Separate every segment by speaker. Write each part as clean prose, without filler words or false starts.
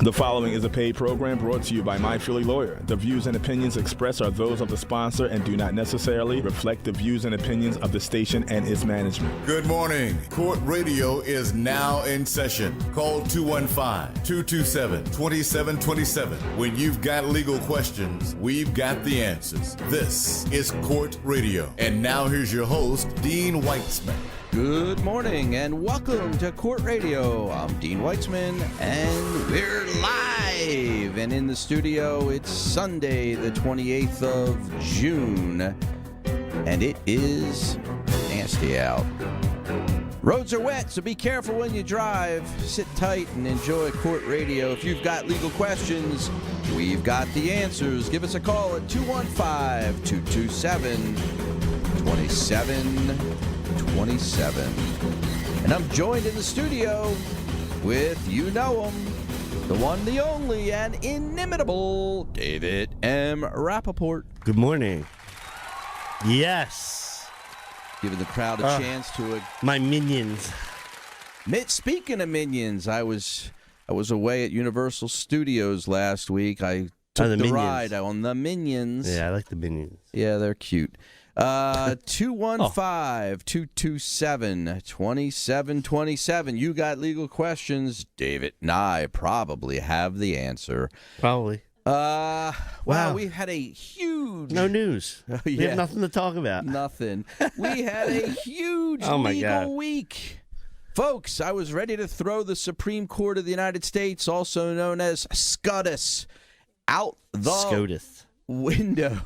Speaker 1: The following is a paid program brought to you by My Philly Lawyer. The views and opinions expressed are those of the sponsor and do not necessarily reflect the views and opinions of the station and its management.
Speaker 2: Good morning. Court Radio is now in session. Call 215-227-2727. When you've got legal questions, we've got the answers. This is Court Radio. And now here's your host, Dean Weitzman.
Speaker 3: Good morning and welcome to Court Radio. I'm Dean Weitzman and we're live. And in the studio, it's Sunday, the 28th of June. And it is nasty out. Roads are wet, so be careful when you drive. Sit tight and enjoy Court Radio. If you've got legal questions, we've got the answers. Give us a call at 215-227-2727. And I'm joined in the studio with, you know him, the one, the only, and inimitable David M. Rappaport.
Speaker 4: Good morning. Yes.
Speaker 3: Giving the crowd a chance to...
Speaker 4: My minions.
Speaker 3: Speaking of minions, I was away at Universal Studios last week. I took the ride on the Minions.
Speaker 4: Yeah, I like the Minions.
Speaker 3: Yeah, they're cute. 215-227-2727. You got legal questions. David and I probably have the answer.
Speaker 4: Probably.
Speaker 3: Wow, we had a huge...
Speaker 4: No news. We have nothing to talk about.
Speaker 3: Nothing. We had a huge legal week. Folks, I was ready to throw the Supreme Court of the United States, also known as SCOTUS, out the window.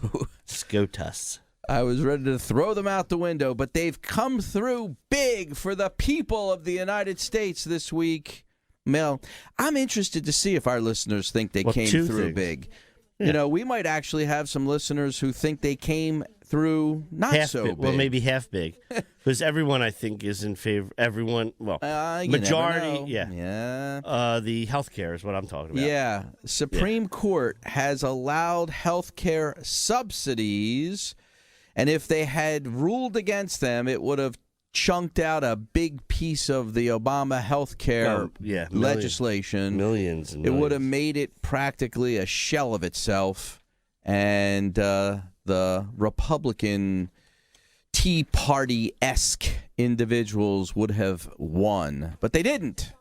Speaker 4: SCOTUS.
Speaker 3: I was ready to throw them out the window, but they've come through big for the people of the United States this week. Mel, I'm interested to see if our listeners think they came through big. Yeah. You know, we might actually have some listeners who think they came through not so big.
Speaker 4: Well, maybe half big. Because everyone, I think, is in favor. Everyone, majority, yeah. The health care is what I'm talking about.
Speaker 3: Yeah. Supreme Court has allowed health care subsidies. And if they had ruled against them, it would have chunked out a big piece of the Obama health care legislation.
Speaker 4: Millions and
Speaker 3: millions. It would have made it practically a shell of itself. And the Republican Tea Party-esque individuals would have won. But they didn't.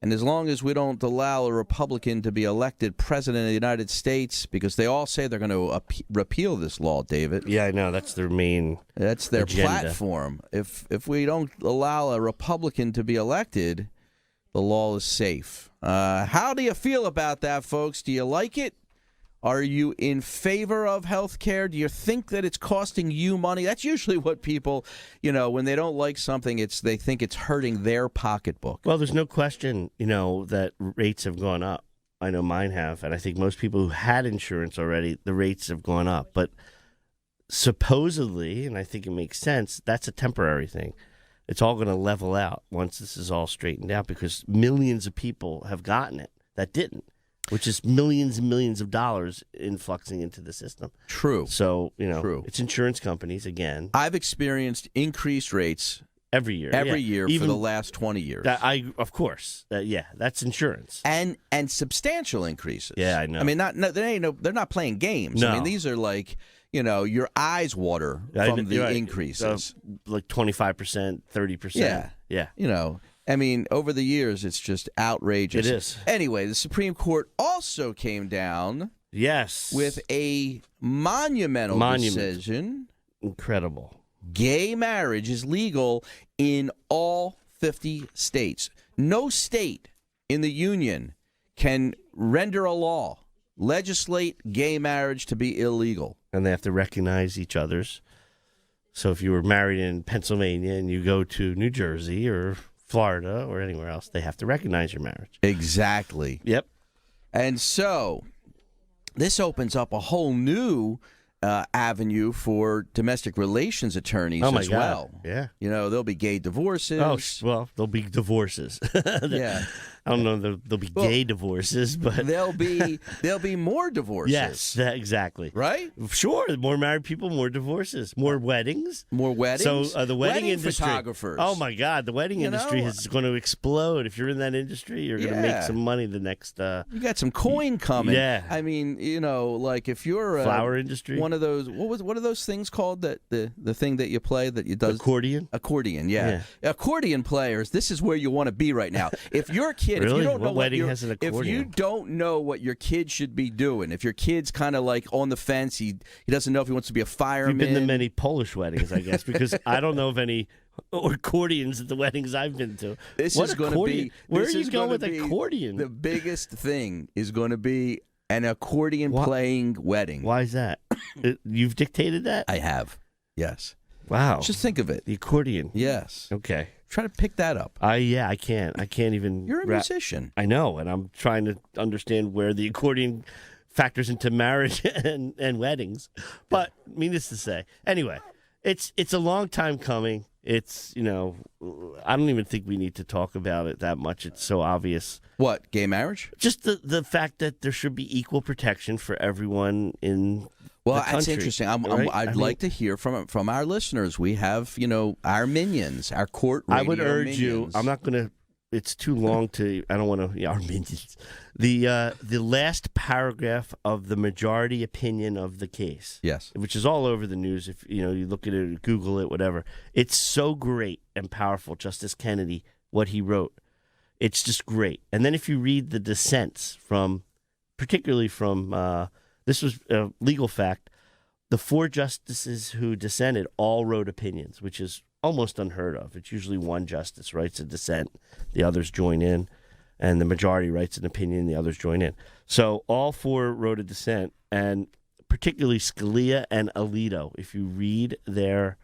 Speaker 3: And as long as we don't allow a Republican to be elected president of the United States, because they all say they're going to repeal this law, David.
Speaker 4: Yeah, I know. That's their main
Speaker 3: That's their
Speaker 4: agenda.
Speaker 3: platform. If we don't allow a Republican to be elected, the law is safe. How do you feel about that, folks? Do you like it? Are you in favor of health care? Do you think that it's costing you money? That's usually what people, when they don't like something, they think it's hurting their pocketbook.
Speaker 4: Well, there's no question, that rates have gone up. I know mine have, and I think most people who had insurance already, the rates have gone up. But supposedly, and I think it makes sense, that's a temporary thing. It's all going to level out once this is all straightened out because millions of people have gotten it that didn't. Which is millions and millions of dollars influxing into the system.
Speaker 3: True.
Speaker 4: So, it's insurance companies again.
Speaker 3: I've experienced increased rates
Speaker 4: every year.
Speaker 3: Even for the last 20 years.
Speaker 4: Of course. That's insurance.
Speaker 3: And substantial increases.
Speaker 4: Yeah, I know.
Speaker 3: I mean, they're not playing games.
Speaker 4: No.
Speaker 3: I mean, these are like, your eyes water from the increases.
Speaker 4: Like 25%, 30%. Yeah.
Speaker 3: I mean, over the years, it's just outrageous.
Speaker 4: It is.
Speaker 3: Anyway, the Supreme Court also came down with a monumental decision.
Speaker 4: Incredible.
Speaker 3: Gay marriage is legal in all 50 states. No state in the union can render a law, legislate gay marriage to be illegal.
Speaker 4: And they have to recognize each other's. So if you were married in Pennsylvania and you go to New Jersey or Florida or anywhere else, they have to recognize your marriage.
Speaker 3: Exactly.
Speaker 4: Yep.
Speaker 3: And so this opens up a whole new avenue for domestic relations attorneys as well.
Speaker 4: Yeah.
Speaker 3: There'll be gay divorces.
Speaker 4: Oh, well, there'll be divorces.
Speaker 3: Yeah.
Speaker 4: I don't know if there'll be gay divorces, but
Speaker 3: there'll be more divorces.
Speaker 4: yes, exactly.
Speaker 3: Right?
Speaker 4: Sure, more married people, more divorces, more weddings.
Speaker 3: More weddings.
Speaker 4: So the wedding industry,
Speaker 3: photographers.
Speaker 4: oh my God, the wedding industry is going to explode. If you're in that industry, you're going to make some money the next.
Speaker 3: You got some coin coming.
Speaker 4: Yeah.
Speaker 3: I mean, like if you're
Speaker 4: flower industry,
Speaker 3: one of those. What are those things called? That the thing that you play that you does
Speaker 4: accordion.
Speaker 3: Accordion, yeah. Accordion players. This is where you want to be right now. If your kid,
Speaker 4: really?
Speaker 3: if you don't know
Speaker 4: what wedding has an accordion?
Speaker 3: if you don't know what your kid should be doing, if your kid's kind of like on the fence, he doesn't know if he wants to be a fireman.
Speaker 4: You've been to many Polish weddings, I guess, because I don't know of any accordions at the weddings I've been to.
Speaker 3: This is going to be.
Speaker 4: Where are you going with accordion?
Speaker 3: The biggest thing is going to be an accordion playing wedding.
Speaker 4: Why is that? You've dictated that?
Speaker 3: I have. Yes.
Speaker 4: Wow.
Speaker 3: Just think of it.
Speaker 4: The accordion.
Speaker 3: Yes.
Speaker 4: Okay.
Speaker 3: Try to pick that up.
Speaker 4: I can't. I can't even.
Speaker 3: You're a musician.
Speaker 4: I know, and I'm trying to understand where the accordion factors into marriage and weddings. But needless to say, anyway, it's a long time coming. It's I don't even think we need to talk about it that much. It's so obvious.
Speaker 3: What, gay marriage?
Speaker 4: Just the fact that there should be equal protection for everyone in.
Speaker 3: Well,
Speaker 4: the
Speaker 3: that's
Speaker 4: country,
Speaker 3: interesting.
Speaker 4: right?
Speaker 3: I'd like to hear from our listeners. We have, our minions, our court radio
Speaker 4: I would urge
Speaker 3: minions.
Speaker 4: you. I'm not going to. It's too long to. I don't want to. Our minions. The last paragraph of the majority opinion of the case.
Speaker 3: Yes.
Speaker 4: Which is all over the news. If you look at it, Google it, whatever. It's so great and powerful. Justice Kennedy, what he wrote. It's just great. And then if you read the dissents particularly from. This was a legal fact. The 4 justices who dissented all wrote opinions, which is almost unheard of. It's usually one justice writes a dissent, the others join in, and the majority writes an opinion, the others join in. So all 4 wrote a dissent, and particularly Scalia and Alito, if you read their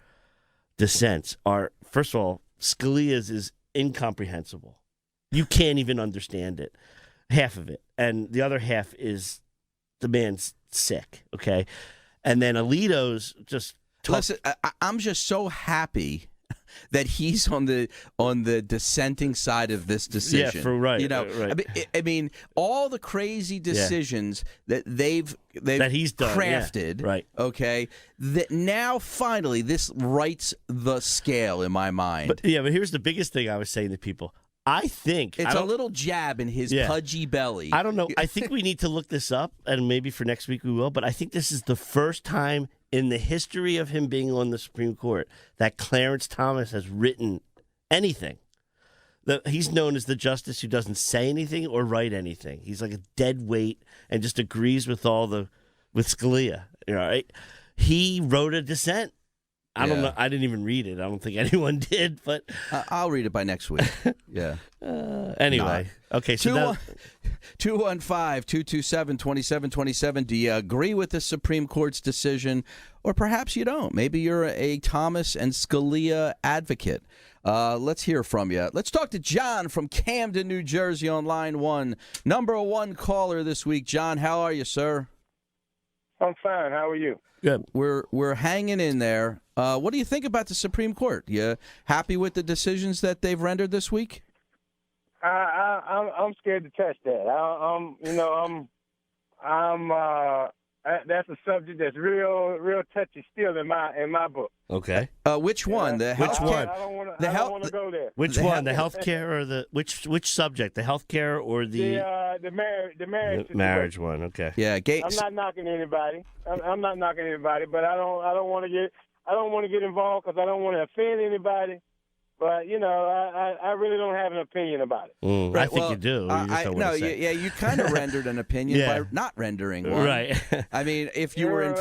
Speaker 4: dissents, are, first of all, Scalia's is incomprehensible. You can't even understand it, half of it. And the other half is the man's sick, okay? And then Alito's just
Speaker 3: Listen, I'm just so happy that he's on the dissenting side of this decision.
Speaker 4: Yeah, right.
Speaker 3: Right. I mean, all the crazy decisions that they've
Speaker 4: that he's done,
Speaker 3: crafted,
Speaker 4: right?
Speaker 3: Okay, that now finally this rights the scale in my mind.
Speaker 4: But here's the biggest thing I was saying to people. I think
Speaker 3: it's a little jab in his pudgy belly.
Speaker 4: I don't know. I think we need to look this up, and maybe for next week we will. But I think this is the first time in the history of him being on the Supreme Court that Clarence Thomas has written anything. He's known as the justice who doesn't say anything or write anything. He's like a dead weight and just agrees with with Scalia. Right? He wrote a dissent. I don't know. I didn't even read it. I don't think anyone did, but
Speaker 3: I'll read it by next week. Yeah.
Speaker 4: Anyway, okay. So
Speaker 3: 215-227-2727. Do you agree with the Supreme Court's decision, or perhaps you don't? Maybe you're a Thomas and Scalia advocate. Let's hear from you. Let's talk to John from Camden, New Jersey, on line 1. Number 1 caller this week. John, how are you, sir?
Speaker 5: I'm fine. How are you?
Speaker 4: Good.
Speaker 3: We're hanging in there. What do you think about the Supreme Court? You happy with the decisions that they've rendered this week?
Speaker 5: I'm scared to touch that. That's a subject that's real touchy still in my book.
Speaker 4: Okay.
Speaker 3: Which one? The
Speaker 4: Which one?
Speaker 5: I don't want to go there.
Speaker 4: Which one? The health care or the which subject? The health care or the marriage one? Okay.
Speaker 3: Yeah.
Speaker 5: I'm not knocking anybody. I'm not knocking anybody, but I don't want to get involved because I don't want to offend anybody. But I really don't have an opinion about it.
Speaker 4: Right, I think you do. You just don't want to say.
Speaker 3: You kind of rendered an opinion by not rendering one.
Speaker 4: Right.
Speaker 3: I mean, if you were in.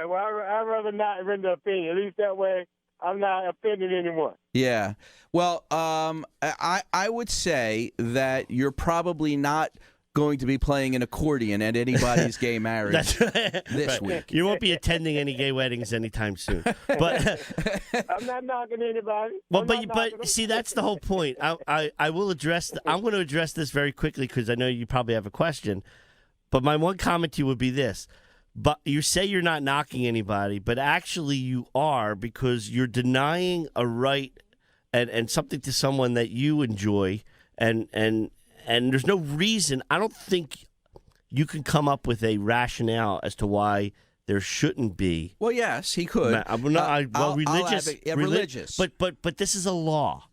Speaker 5: Well, I'd rather not render an opinion. At least that way, I'm not offending anyone.
Speaker 3: Yeah. Well, I would say that you're probably not going to be playing an accordion at anybody's gay marriage this week.
Speaker 4: You won't be attending any gay weddings anytime soon. But
Speaker 5: I'm not knocking anybody.
Speaker 4: Well, but see, that's the whole point. I will address. I'm going to address this very quickly because I know you probably have a question. But my one comment to you would be this. But you say you're not knocking anybody, but actually you are, because you're denying a right and something to someone that you enjoy and and there's no reason. I don't think you can come up with a rationale as to why there shouldn't be.
Speaker 3: Well, yes, he could.
Speaker 4: Religious. But this is a law,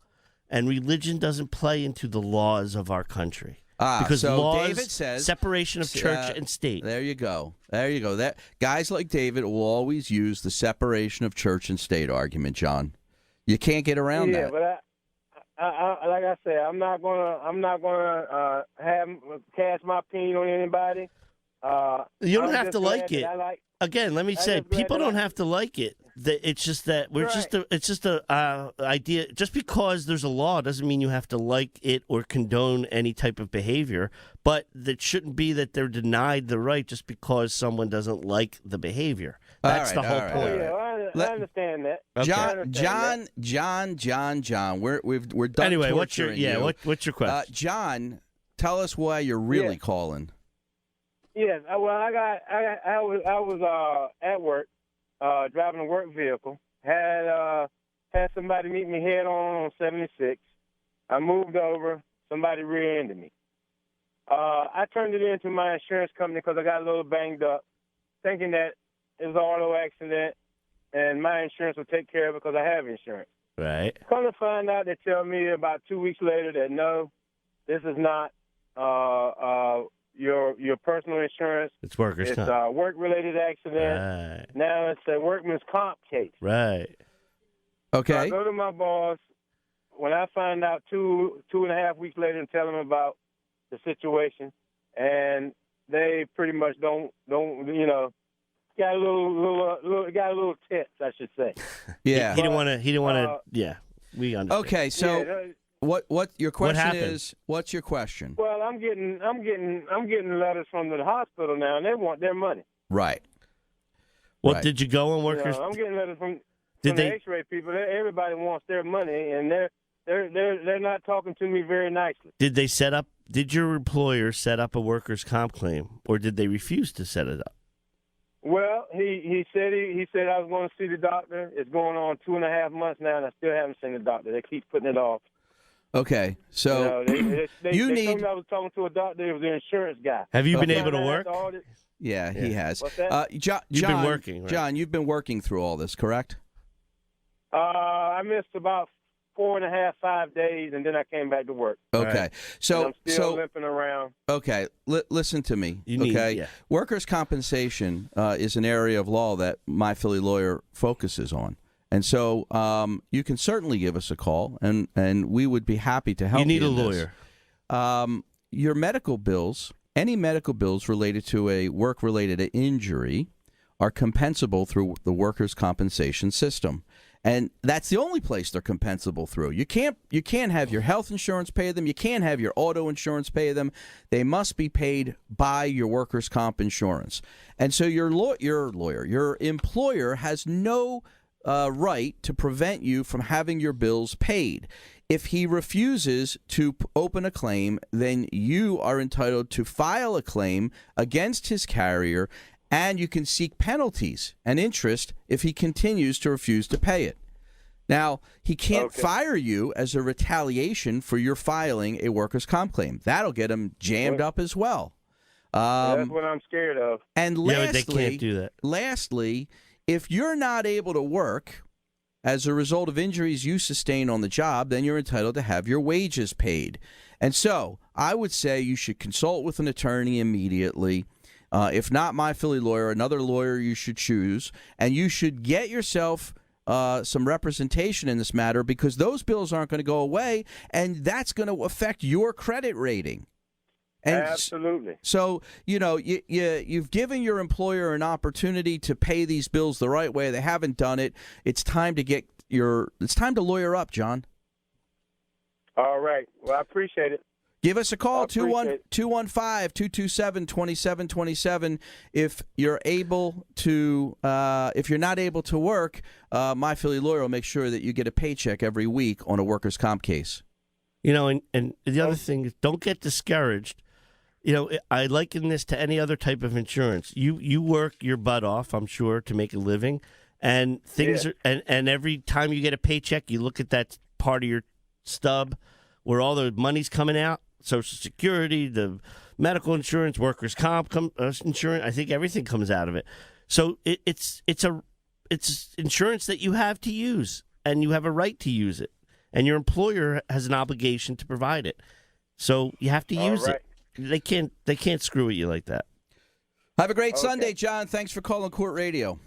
Speaker 4: and religion doesn't play into the laws of our country. Because
Speaker 3: so
Speaker 4: laws,
Speaker 3: David says
Speaker 4: separation of church and state.
Speaker 3: There you go. That guys like David will always use the separation of church and state argument, John. You can't get around that.
Speaker 5: Yeah, but I like I said, I'm not gonna cast my opinion on anybody.
Speaker 4: You don't have to like it. Again, let me say, people don't have to like it. It's just that it's just a idea. Just because there's a law doesn't mean you have to like it or condone any type of behavior. But that shouldn't be that they're denied the right just because someone doesn't like the behavior. That's the whole point.
Speaker 5: Yeah, I understand that.
Speaker 3: John. We're done.
Speaker 4: Anyway, what's your question?
Speaker 3: John, tell us why you're really calling.
Speaker 5: Yes, I was at work, driving a work vehicle. Had somebody meet me head on 76. I moved over. Somebody rear-ended me. I turned it into my insurance company because I got a little banged up, thinking that it was an auto accident and my insurance would take care of it because I have insurance.
Speaker 4: Right.
Speaker 5: Come to find out, they tell me about 2 weeks later that no, this is not your personal insurance.
Speaker 4: It's workers' comp.
Speaker 5: It's a work-related accident.
Speaker 4: Right.
Speaker 5: Now it's a workman's comp case.
Speaker 4: Right.
Speaker 3: Okay.
Speaker 5: So I go to my boss. When I find out 2.5 weeks later and tell them about the situation, and they pretty much don't got a little tense, I should say.
Speaker 3: Yeah.
Speaker 4: He didn't want to. Yeah. We understand.
Speaker 3: Okay. So.
Speaker 5: Yeah,
Speaker 3: What your question
Speaker 4: happened?
Speaker 3: is? What's your question?
Speaker 5: well, I'm getting letters from the hospital now, and they want their money.
Speaker 3: Right.
Speaker 4: Well,
Speaker 3: Right.
Speaker 4: did you go on workers?
Speaker 5: I'm getting letters from
Speaker 4: Did
Speaker 5: the
Speaker 4: they?
Speaker 5: X-ray people. Everybody wants their money, and they're not talking to me very nicely.
Speaker 4: Did they set up? Did your employer set up a workers' comp claim, or did they refuse to set it up?
Speaker 5: Well, he said I was going to see the doctor. It's going on 2.5 months now, and I still haven't seen the doctor. They keep putting it off.
Speaker 3: Okay. So
Speaker 5: they
Speaker 3: you need.
Speaker 5: told me I was talking to a doctor. It was the insurance guy.
Speaker 4: Have you been
Speaker 3: Okay.
Speaker 4: able to work?
Speaker 3: Yeah, he has.
Speaker 5: What's that?
Speaker 3: John,
Speaker 4: You've been working, right?
Speaker 3: John, you've been working through all this, correct?
Speaker 5: I missed about 4.5, 5 days, and then I came back to work.
Speaker 3: Okay.
Speaker 4: Right.
Speaker 3: So
Speaker 5: And I'm still limping around.
Speaker 3: Okay, listen to me.
Speaker 4: You need-
Speaker 3: okay,
Speaker 4: yeah.
Speaker 3: Workers' compensation is an area of law that My Philly Lawyer focuses on, and so you can certainly give us a call, and we would be happy to help you.
Speaker 4: You need a
Speaker 3: in this.
Speaker 4: lawyer.
Speaker 3: Your medical bills, any medical bills related to a work-related injury, are compensable through the workers' compensation system. And that's the only place they're compensable through. You can't have your health insurance pay them. You can't have your auto insurance pay them. They must be paid by your workers' comp insurance. And so your employer has no right to prevent you from having your bills paid. If he refuses to open a claim, then you are entitled to file a claim against his carrier, and you can seek penalties and interest if he continues to refuse to pay it. Now, he can't fire you as a retaliation for your filing a workers' comp claim. That'll get him jammed up as well.
Speaker 5: That's what I'm scared of.
Speaker 3: And
Speaker 4: Yeah, but they
Speaker 3: lastly,
Speaker 4: can't do that.
Speaker 3: Lastly, if you're not able to work as a result of injuries you sustain on the job, then you're entitled to have your wages paid. And so I would say you should consult with an attorney immediately. If not My Philly Lawyer, another lawyer you should choose, and you should get yourself some representation in this matter, because those bills aren't going to go away, and that's going to affect your credit rating. And
Speaker 5: Absolutely.
Speaker 3: So, you've given your employer an opportunity to pay these bills the right way. They haven't done it. It's time to lawyer up, John.
Speaker 5: All right. Well, I appreciate it.
Speaker 3: Give us a call,
Speaker 5: I appreciate it.
Speaker 3: 215-227-2727. If you're not able to work, My Philly Lawyer will make sure that you get a paycheck every week on a workers' comp case.
Speaker 4: And the other thing is, don't get discouraged. I liken this to any other type of insurance. You work your butt off, I'm sure, to make a living, and things are, and every time you get a paycheck, you look at that part of your stub where all the money's coming out. Social Security, the medical insurance, workers' comp insurance. I think everything comes out of it. So it's insurance that you have to use, and you have a right to use it, and your employer has an obligation to provide it. So you have to use it. They can't screw with you like that.
Speaker 3: Have a great Sunday, John. Thanks for calling Court Radio.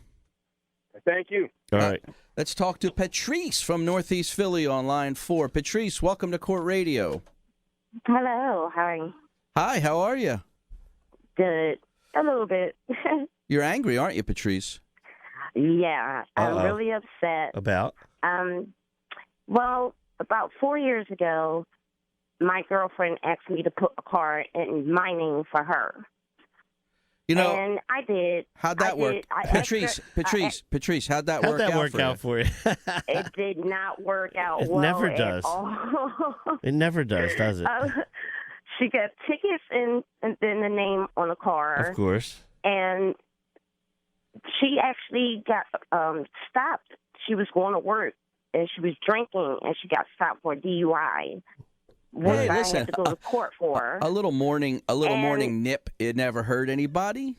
Speaker 5: Thank you.
Speaker 4: All right.
Speaker 3: Let's talk to Patrice from Northeast Philly on line 4. Patrice, welcome to Court Radio.
Speaker 6: Hello, how are you?
Speaker 3: Hi, how are you?
Speaker 6: Good. A little bit.
Speaker 3: You're angry, aren't you, Patrice?
Speaker 6: Yeah, I'm
Speaker 4: Uh-oh.
Speaker 6: really upset.
Speaker 4: About?
Speaker 6: Well, about 4 years ago, my girlfriend asked me to put a car in my name for her.
Speaker 3: You know,
Speaker 6: and I did.
Speaker 3: how'd that work? Patrice, how'd that
Speaker 4: How'd
Speaker 3: work
Speaker 4: that
Speaker 3: out
Speaker 4: work
Speaker 3: for
Speaker 4: out for you?
Speaker 6: It did not work out
Speaker 4: It
Speaker 6: well
Speaker 4: never
Speaker 6: at
Speaker 4: does.
Speaker 6: all.
Speaker 4: It never does it?
Speaker 6: She got tickets and then the name on the car.
Speaker 4: Of course.
Speaker 6: And she actually got stopped. She was going to work, and she was drinking, and she got stopped for DUI. Which
Speaker 3: Hey,
Speaker 6: I
Speaker 3: listen,
Speaker 6: had to go to court for.
Speaker 3: A little morning nip. It never hurt anybody.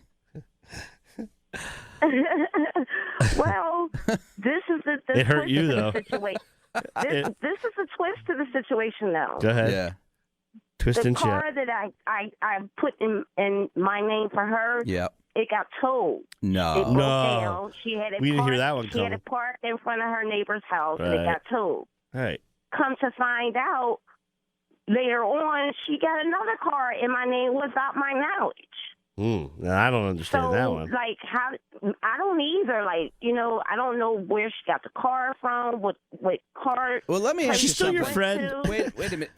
Speaker 6: Well, this is the
Speaker 4: It hurt
Speaker 6: twist
Speaker 4: you,
Speaker 6: to
Speaker 4: though.
Speaker 6: the situation. This is a twist to the situation, though.
Speaker 4: Go ahead.
Speaker 3: Yeah.
Speaker 4: Twist
Speaker 6: The
Speaker 4: and
Speaker 6: car
Speaker 4: shout.
Speaker 6: that I put in my name for her,
Speaker 3: Yeah.
Speaker 6: it got towed. It
Speaker 3: No.
Speaker 6: broke
Speaker 4: No.
Speaker 6: down. She had it
Speaker 4: We didn't hear
Speaker 6: parked-
Speaker 4: that one
Speaker 6: She had
Speaker 4: coming.
Speaker 6: it parked in front of her neighbor's house, and
Speaker 4: Right.
Speaker 6: it got towed.
Speaker 4: All right.
Speaker 6: Come to find out, later on, she got another car in my name without my knowledge.
Speaker 4: I don't understand
Speaker 6: So,
Speaker 4: that one.
Speaker 6: like, how? I don't either. Like, I don't know where she got the car from. What car?
Speaker 3: Well, let me ask
Speaker 4: She's
Speaker 3: you
Speaker 4: still your
Speaker 3: something.
Speaker 4: friend.
Speaker 3: Wait a minute.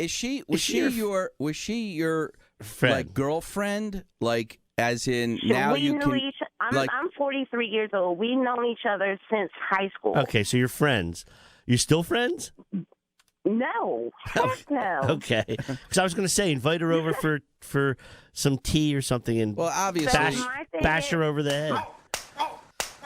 Speaker 3: Was she your
Speaker 4: Friend.
Speaker 3: like girlfriend? Like as in
Speaker 6: So
Speaker 3: now
Speaker 6: we
Speaker 3: you
Speaker 6: knew
Speaker 3: can
Speaker 6: each.
Speaker 3: like-
Speaker 6: I'm 43 years old. We've known each other since high school.
Speaker 4: Okay, so you're friends. You still friends?
Speaker 6: No, heck no.
Speaker 4: Okay. Because I was going to say, invite her over for some tea or something and
Speaker 3: well obviously
Speaker 6: So my thing
Speaker 4: bash
Speaker 6: is-
Speaker 4: her over the head.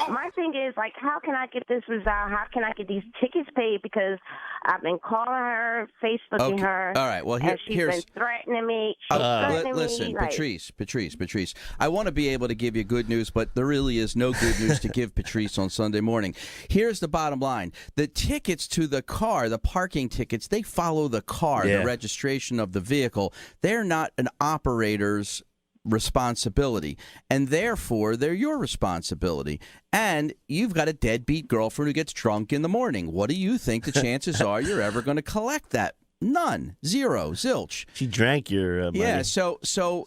Speaker 6: My thing is, like, how can I get this resolved? How can I get these tickets paid? Because I've been calling her, Facebooking
Speaker 3: Okay.
Speaker 6: her.
Speaker 3: All right. Well,
Speaker 6: and she's
Speaker 3: here's
Speaker 6: been threatening me. She's threatening
Speaker 3: listen,
Speaker 6: me. Like,
Speaker 3: Patrice. I want to be able to give you good news, but there really is no good news to give Patrice on Sunday morning. Here's the bottom line: the tickets to the car, the parking tickets, they follow the car,
Speaker 4: Yeah.
Speaker 3: the registration of the vehicle. They're not an operator's responsibility, and therefore they're your responsibility. And you've got a deadbeat girlfriend who gets drunk in the morning. What do you think the chances are you're ever going to collect that? None. Zero. Zilch.
Speaker 4: She drank your money.
Speaker 3: Yeah, so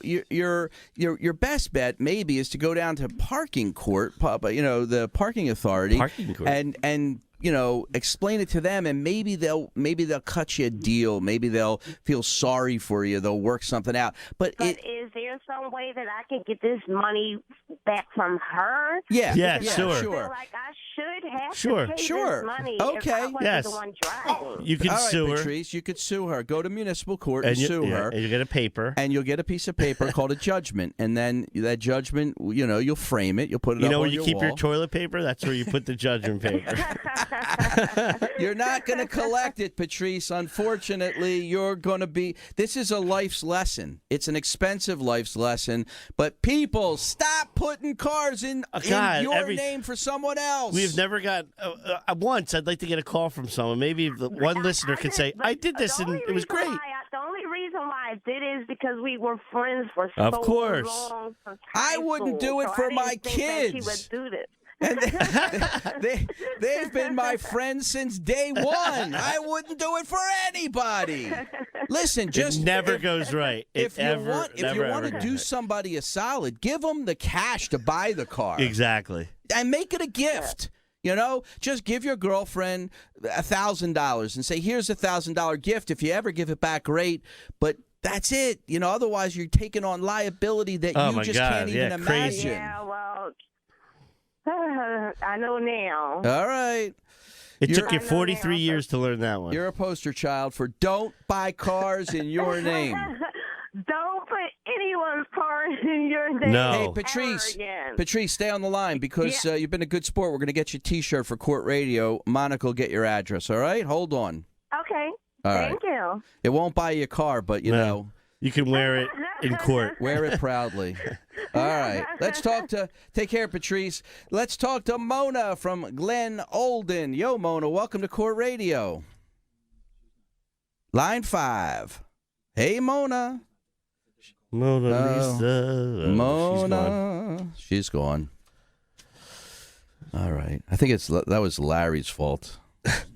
Speaker 3: your best bet maybe is to go down to parking court, the parking authority,
Speaker 4: Parking court.
Speaker 3: and explain it to them, and maybe they'll cut you a deal. Maybe they'll feel sorry for you. They'll work something out. But
Speaker 6: is there some way that I can get this money back from her?
Speaker 3: yeah,
Speaker 4: Yes,
Speaker 6: Because I
Speaker 4: sure.
Speaker 6: feel like I should have
Speaker 4: Sure.
Speaker 6: to pay
Speaker 3: Sure.
Speaker 6: this money
Speaker 3: Okay.
Speaker 6: if I wasn't
Speaker 4: Yes.
Speaker 6: the one driving.
Speaker 4: You can
Speaker 3: All right,
Speaker 4: sue her.
Speaker 3: Patrice, you could sue her. Go to municipal court and
Speaker 4: you,
Speaker 3: sue
Speaker 4: yeah,
Speaker 3: her.
Speaker 4: and you get a paper.
Speaker 3: And you'll get a piece of paper called a judgment, and then that judgment, you'll frame it. You'll put it
Speaker 4: You
Speaker 3: up
Speaker 4: know
Speaker 3: on
Speaker 4: where you
Speaker 3: your
Speaker 4: keep your
Speaker 3: wall.
Speaker 4: toilet paper? That's where you put the judgment paper.
Speaker 3: You're not going to collect it, Patrice. Unfortunately, you're going to be. This is a life's lesson. It's an expensive life's lesson. But people, stop putting cars in
Speaker 4: God,
Speaker 3: your name for someone else.
Speaker 4: We've never got once. I'd like to get a call from someone. Maybe one listener can say,
Speaker 6: But
Speaker 4: "I did this
Speaker 6: the
Speaker 4: and
Speaker 6: only
Speaker 4: it was
Speaker 6: reason
Speaker 4: great."
Speaker 6: The only reason why I did it is because we were friends for so
Speaker 4: Of course.
Speaker 6: long. Since
Speaker 3: I
Speaker 6: high
Speaker 3: would do
Speaker 6: school,
Speaker 3: it
Speaker 6: so
Speaker 3: for
Speaker 6: I didn't
Speaker 3: my
Speaker 6: think that
Speaker 3: kids.
Speaker 6: She would do this.
Speaker 3: And they've been my friends since day one. I wouldn't do it for anybody. Listen, just
Speaker 4: it never goes right.
Speaker 3: If you want
Speaker 4: ever
Speaker 3: to
Speaker 4: goes
Speaker 3: do
Speaker 4: right.
Speaker 3: somebody a solid, give them the cash to buy the car.
Speaker 4: Exactly.
Speaker 3: And make it a gift. Just give your girlfriend $1,000 and say, here's a $1,000 gift. If you ever give it back, great. But that's it. Otherwise you're taking on liability that
Speaker 4: Oh,
Speaker 3: you
Speaker 4: my
Speaker 3: just
Speaker 4: God.
Speaker 3: can't
Speaker 4: Yeah,
Speaker 3: even
Speaker 4: crazy.
Speaker 3: imagine.
Speaker 6: Yeah, well, I know now.
Speaker 3: All right.
Speaker 4: It
Speaker 3: You're-
Speaker 4: took you 43 years to learn that one.
Speaker 3: You're a poster child for don't buy cars in your name.
Speaker 6: Don't put anyone's car in your name.
Speaker 4: No.
Speaker 3: Hey,
Speaker 6: ever
Speaker 3: Patrice.
Speaker 6: again.
Speaker 3: Patrice, stay on the line because you've been a good sport. We're going to get you a T-shirt for Court Radio. Monica will get your address, all right? Hold on.
Speaker 6: Okay.
Speaker 3: All right.
Speaker 6: Thank you.
Speaker 3: It won't buy you a car, but, you
Speaker 4: No.
Speaker 3: know,
Speaker 4: You can wear it in court.
Speaker 3: Wear it proudly. All right. Take care, Patrice. Let's talk to Mona from Glen Olden. Yo, Mona, welcome to Court Radio. Line 5. Hey, Mona.
Speaker 4: Mona Lisa.
Speaker 3: Mona. She's gone. All right. I think that was Larry's fault.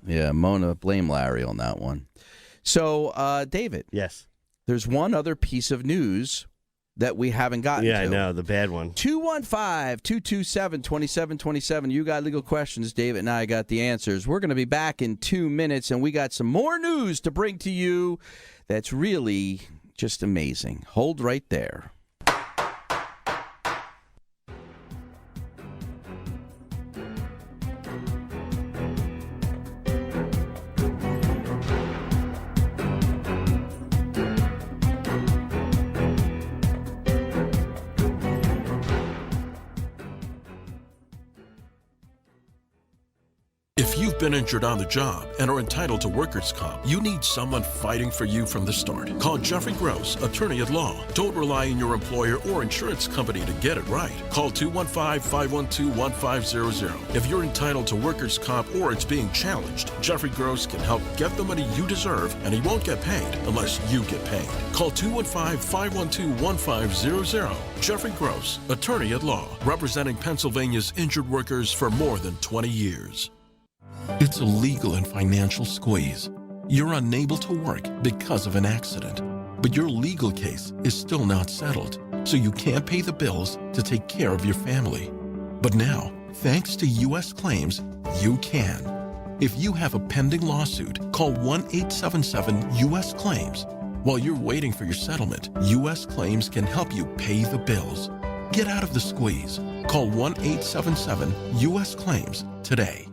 Speaker 3: Yeah, Mona, blame Larry on that one. So, David.
Speaker 4: Yes.
Speaker 3: There's one other piece of news that we haven't gotten to.
Speaker 4: Yeah, I know, the bad one.
Speaker 3: 215-227-2727. You got legal questions. David and I got the answers. We're going to be back in 2 minutes, and we got some more news to bring to you that's really just amazing. Hold right there.
Speaker 7: If you've been injured on the job and are entitled to workers' comp, you need someone fighting for you from the start. Call Jeffrey Gross, attorney at law. Don't rely on your employer or insurance company to get it right. Call 215-512-1500. If you're entitled to workers' comp or it's being challenged, Jeffrey Gross can help get the money you deserve, and he won't get paid unless you get paid. Call 215-512-1500. Jeffrey Gross, attorney at law, representing Pennsylvania's injured workers for more than 20 years. It's a legal and financial squeeze. You're unable to work because of an accident, but your legal case is still not settled, so you can't pay the bills to take care of your family. But now, thanks to U.S. Claims, you can. If you have a pending lawsuit, call 1-877-U.S. Claims. While you're waiting for your settlement, U.S. Claims can help you pay the bills. Get out of the squeeze. Call 1-877-U.S. Claims today.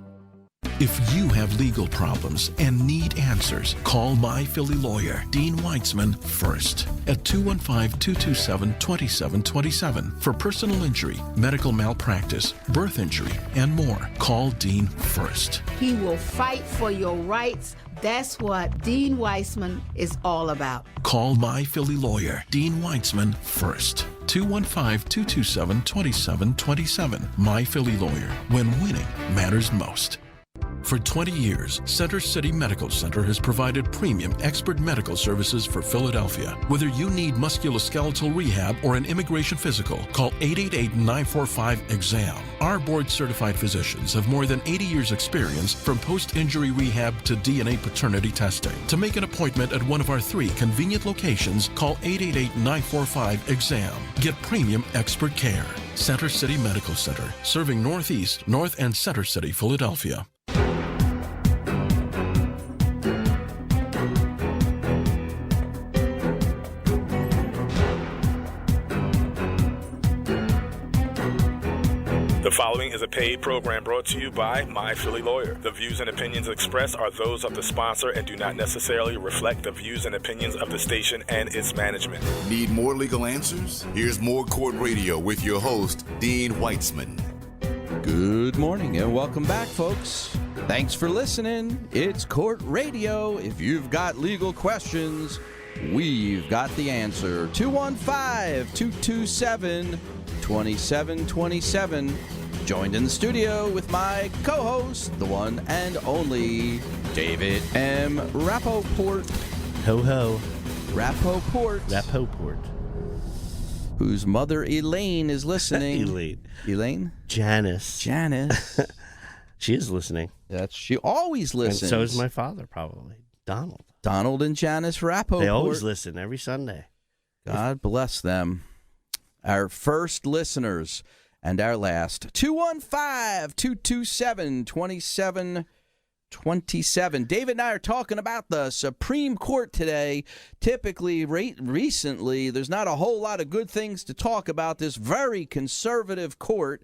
Speaker 7: If you have legal problems and need answers, call My Philly lawyer, Dean Weitzman, first at 215-227-2727 for personal injury, medical malpractice, birth injury, and more. Call Dean first.
Speaker 8: He will fight for your rights. That's what Dean Weitzman is all about.
Speaker 7: Call My Philly lawyer, Dean Weitzman, first. 215-227-2727. My Philly lawyer, when winning matters most. For 20 years, Center City Medical Center has provided premium expert medical services for Philadelphia. Whether you need musculoskeletal rehab or an immigration physical, call 888-945-EXAM. Our board-certified physicians have more than 80 years' experience from post-injury rehab to DNA paternity testing. To make an appointment at one of our 3 convenient locations, call 888-945-EXAM. Get premium expert care. Center City Medical Center, serving Northeast, North, and Center City, Philadelphia.
Speaker 1: The following is a paid program brought to you by My Philly Lawyer. The views and opinions expressed are those of the sponsor and do not necessarily reflect the views and opinions of the station and its management.
Speaker 2: Need more legal answers? Here's more Court Radio with your host, Dean Weitzman.
Speaker 3: Good morning and welcome back, folks. Thanks for listening. It's Court Radio. If you've got legal questions, we've got the answer. 215-227-2727. Joined in the studio with my co-host, the one and only David M. Rappaport.
Speaker 4: Ho-ho.
Speaker 3: Rappaport. Whose mother, Elaine, is listening. Elaine?
Speaker 4: Janice. She is listening.
Speaker 3: She always listens.
Speaker 4: And so is my father, probably.
Speaker 3: Donald and Janice Rappaport.
Speaker 4: They always listen every Sunday.
Speaker 3: God bless them. Our first listeners and our last. 215-227-2727. David and I are talking about the Supreme Court today. Typically, recently, there's not a whole lot of good things to talk about this very conservative court.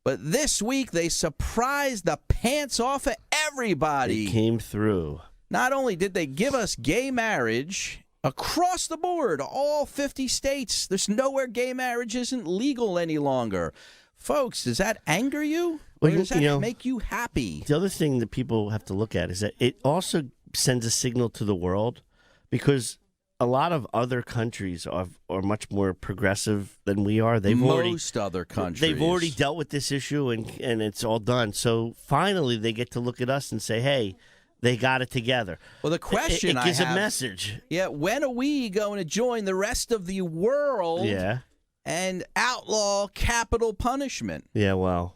Speaker 3: But this week, they surprised the pants off of everybody.
Speaker 4: They came through.
Speaker 3: Not only did they give us gay marriage across the board, all 50 states, there's nowhere gay marriage isn't legal any longer. Folks, does that anger you? Or does that make you happy?
Speaker 4: The other thing that people have to look at is that it also sends a signal to the world, because a lot of other countries are much more progressive than we are.
Speaker 3: Other countries.
Speaker 4: They've already dealt with this issue, and it's all done. So finally, they get to look at us and say, "Hey, they got it together."
Speaker 3: Well, the question
Speaker 4: it gives
Speaker 3: I have,
Speaker 4: a message.
Speaker 3: Yeah, when are we going to join the rest of the world?
Speaker 4: Yeah.
Speaker 3: And outlaw capital punishment?
Speaker 4: Yeah. Well.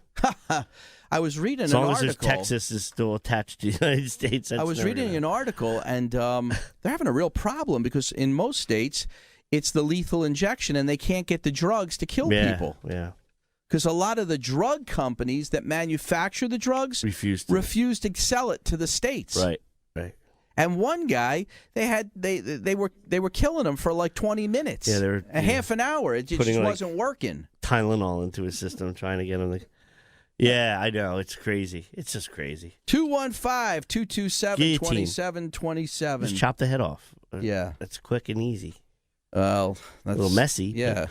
Speaker 3: I was reading
Speaker 4: as
Speaker 3: an
Speaker 4: long
Speaker 3: article.
Speaker 4: as Texas is still attached to the United States.
Speaker 3: I was reading an article, and they're having a real problem because in most states, it's the lethal injection, and they can't get the drugs to kill people.
Speaker 4: Yeah.
Speaker 3: Because a lot of the drug companies that manufacture the drugs
Speaker 4: refuse
Speaker 3: to sell it to the states.
Speaker 4: Right.
Speaker 3: And one guy, they were killing him for like 20 minutes.
Speaker 4: Yeah, they were
Speaker 3: half an hour. It just wasn't working.
Speaker 4: Tylenol into his system, trying to get him to. Yeah, I know. It's crazy. It's just crazy.
Speaker 3: 215-227-2727.
Speaker 4: Just chop the head off.
Speaker 3: Yeah.
Speaker 4: That's quick and easy.
Speaker 3: Well, that's
Speaker 4: a little messy.
Speaker 3: Yeah.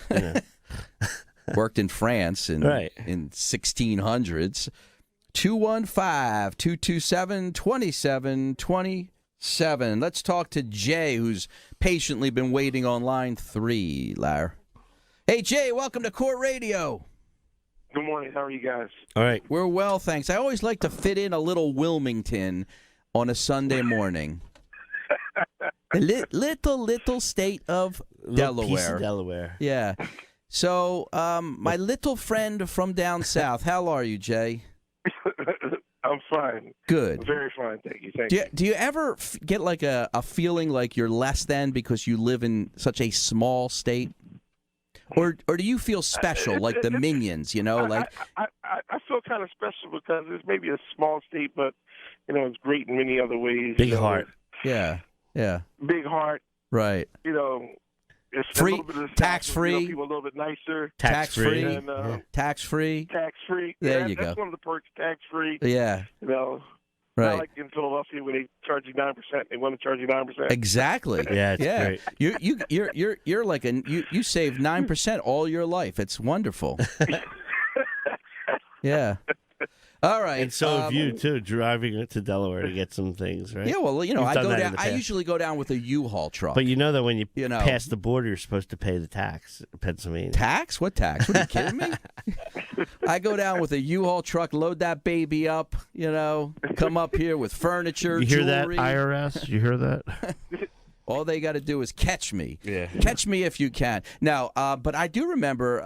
Speaker 3: Worked in France in 1600s. 215-227-2727. Let's talk to Jay, who's patiently been waiting on line 3, Lar. Hey, Jay, welcome to Court Radio.
Speaker 9: Good morning. How are you guys?
Speaker 4: All right.
Speaker 3: We're well, thanks. I always like to fit in a little Wilmington on a Sunday morning. The little state of Delaware.
Speaker 4: Piece of Delaware.
Speaker 3: Yeah. So, my little friend from down south, how are you, Jay?
Speaker 9: I'm fine.
Speaker 3: Good.
Speaker 9: Very fine. Thank you.
Speaker 3: Do you ever get like a feeling like you're less than because you live in such a small state? Or do you feel special, like the Minions, you know? Like
Speaker 9: I feel kind of special because it's maybe a small state, but, it's great in many other ways.
Speaker 4: Big heart.
Speaker 3: Yeah.
Speaker 9: Big heart.
Speaker 3: Right.
Speaker 9: It's
Speaker 3: free,
Speaker 9: a little bit of
Speaker 3: tax-free.
Speaker 9: People a little bit nicer.
Speaker 3: Tax-free.
Speaker 9: And,
Speaker 3: tax-free.
Speaker 9: Tax-free.
Speaker 3: There you go.
Speaker 9: That's one of the perks, tax-free.
Speaker 3: Yeah. Right.
Speaker 9: Not like in Philadelphia where they charge you 9%. They want to charge you 9%.
Speaker 3: Exactly.
Speaker 4: Yeah, it's
Speaker 3: great. You're like you save 9% all your life. It's wonderful. Yeah. All right.
Speaker 4: And so have you too, driving to Delaware to get some things, right?
Speaker 3: Yeah. Well,
Speaker 4: You've
Speaker 3: I
Speaker 4: done
Speaker 3: go
Speaker 4: that in
Speaker 3: down.
Speaker 4: the
Speaker 3: I
Speaker 4: past.
Speaker 3: usually go down with a U-Haul truck.
Speaker 4: But you know that when you pass the border, you're supposed to pay the tax in Pennsylvania.
Speaker 3: Tax? What tax? What are you kidding me? I go down with a U-Haul truck, load that baby up, come up here with furniture,
Speaker 10: You hear
Speaker 3: jewelry.
Speaker 10: that, IRS? You hear that?
Speaker 3: All they got to do is catch me.
Speaker 4: Yeah.
Speaker 3: Catch me if you can. Now, but I do remember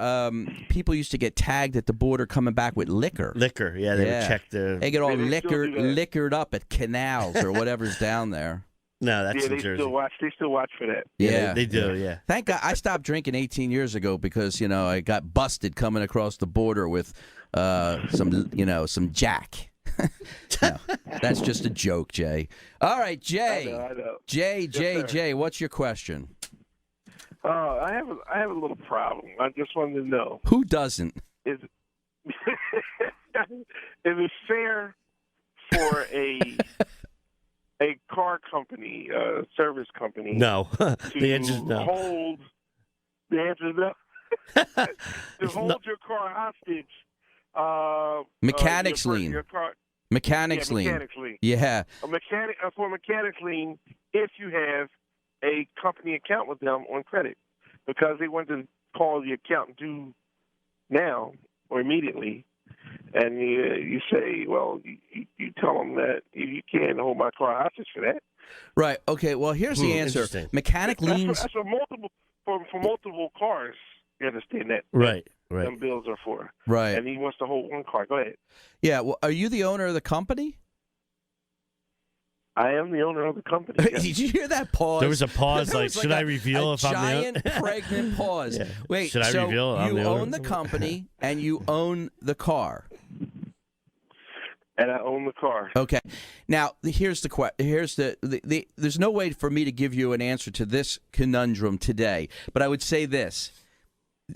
Speaker 3: people used to get tagged at the border coming back with liquor.
Speaker 4: Liquor, yeah. They would check the.
Speaker 3: They get all
Speaker 9: They still do that.
Speaker 3: liquored up at canals or whatever's down there.
Speaker 4: No, that's in
Speaker 9: they
Speaker 4: Jersey.
Speaker 9: They still watch for that.
Speaker 3: Yeah,
Speaker 4: they do. Yeah.
Speaker 3: Thank God I stopped drinking 18 years ago because I got busted coming across the border with some Jack. No, that's just a joke, Jay. All right, Jay.
Speaker 9: I know.
Speaker 3: Jay, what's your question?
Speaker 9: I have a little problem. I just wanted to know.
Speaker 3: Who doesn't?
Speaker 9: Is it fair for a car company, service company?
Speaker 4: No.
Speaker 9: To
Speaker 4: The answer is no.
Speaker 9: hold. The answer is no. To hold your car hostage.
Speaker 3: Mechanics lien.
Speaker 9: Your car.
Speaker 3: Mechanics lien.
Speaker 9: Mechanics lien.
Speaker 3: Yeah.
Speaker 9: For mechanics lien, if you have a company account with them on credit, because they want to call the account due now or immediately, and you say, well, you tell them that you can't hold my car hostage for that.
Speaker 3: Right. Okay. Well, here's the answer.
Speaker 4: Interesting.
Speaker 3: Mechanic liens.
Speaker 9: That's for multiple cars. You understand that?
Speaker 4: Right.
Speaker 9: Them bills are for.
Speaker 3: Right.
Speaker 9: And he wants to hold one car. Go ahead.
Speaker 3: Yeah. Well, are you the owner of the company?
Speaker 9: I am the owner of the company. Yes.
Speaker 3: Did you hear that pause?
Speaker 4: There was a pause.
Speaker 3: There
Speaker 4: Like,
Speaker 3: was
Speaker 4: should I reveal if I'm the
Speaker 3: giant pregnant pause?
Speaker 4: Yeah.
Speaker 3: Wait.
Speaker 4: Should I
Speaker 3: so
Speaker 4: reveal I'm
Speaker 3: you
Speaker 4: the
Speaker 3: own
Speaker 4: owner?
Speaker 3: the company and you own the car.
Speaker 9: And I own the car.
Speaker 3: Okay. Now, here's the question. Here's the there's no way for me to give you an answer to this conundrum today, but I would say this.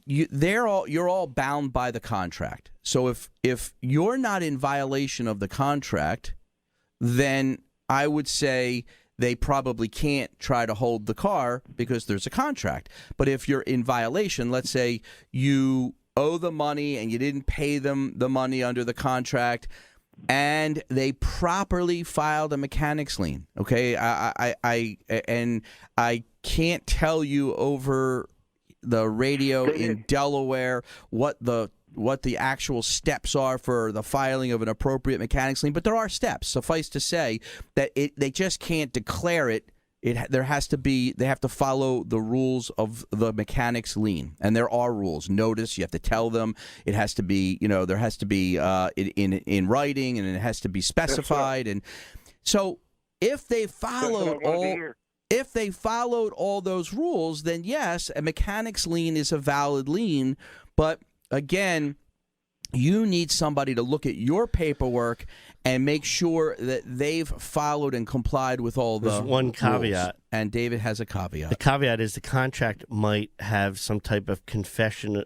Speaker 3: You're all bound by the contract. So if you're not in violation of the contract, then I would say they probably can't try to hold the car because there's a contract. But if you're in violation, let's say you owe the money and you didn't pay them the money under the contract, and they properly filed a mechanics lien. Okay, I can't tell you over the radio in Delaware what the actual steps are for the filing of an appropriate mechanics lien, but there are steps. Suffice to say that they just can't declare it. They have to follow the rules of the mechanics lien, and there are rules. Notice, you have to tell them. It has to be, there has to be in writing, and it has to be specified. And so, if they followed all those rules, then yes, a mechanics lien is a valid lien. But again, you need somebody to look at your paperwork and make sure that they've followed and complied with all the
Speaker 4: There's one caveat.
Speaker 3: rules. And David has a caveat.
Speaker 4: The caveat is the contract might have some type of confession,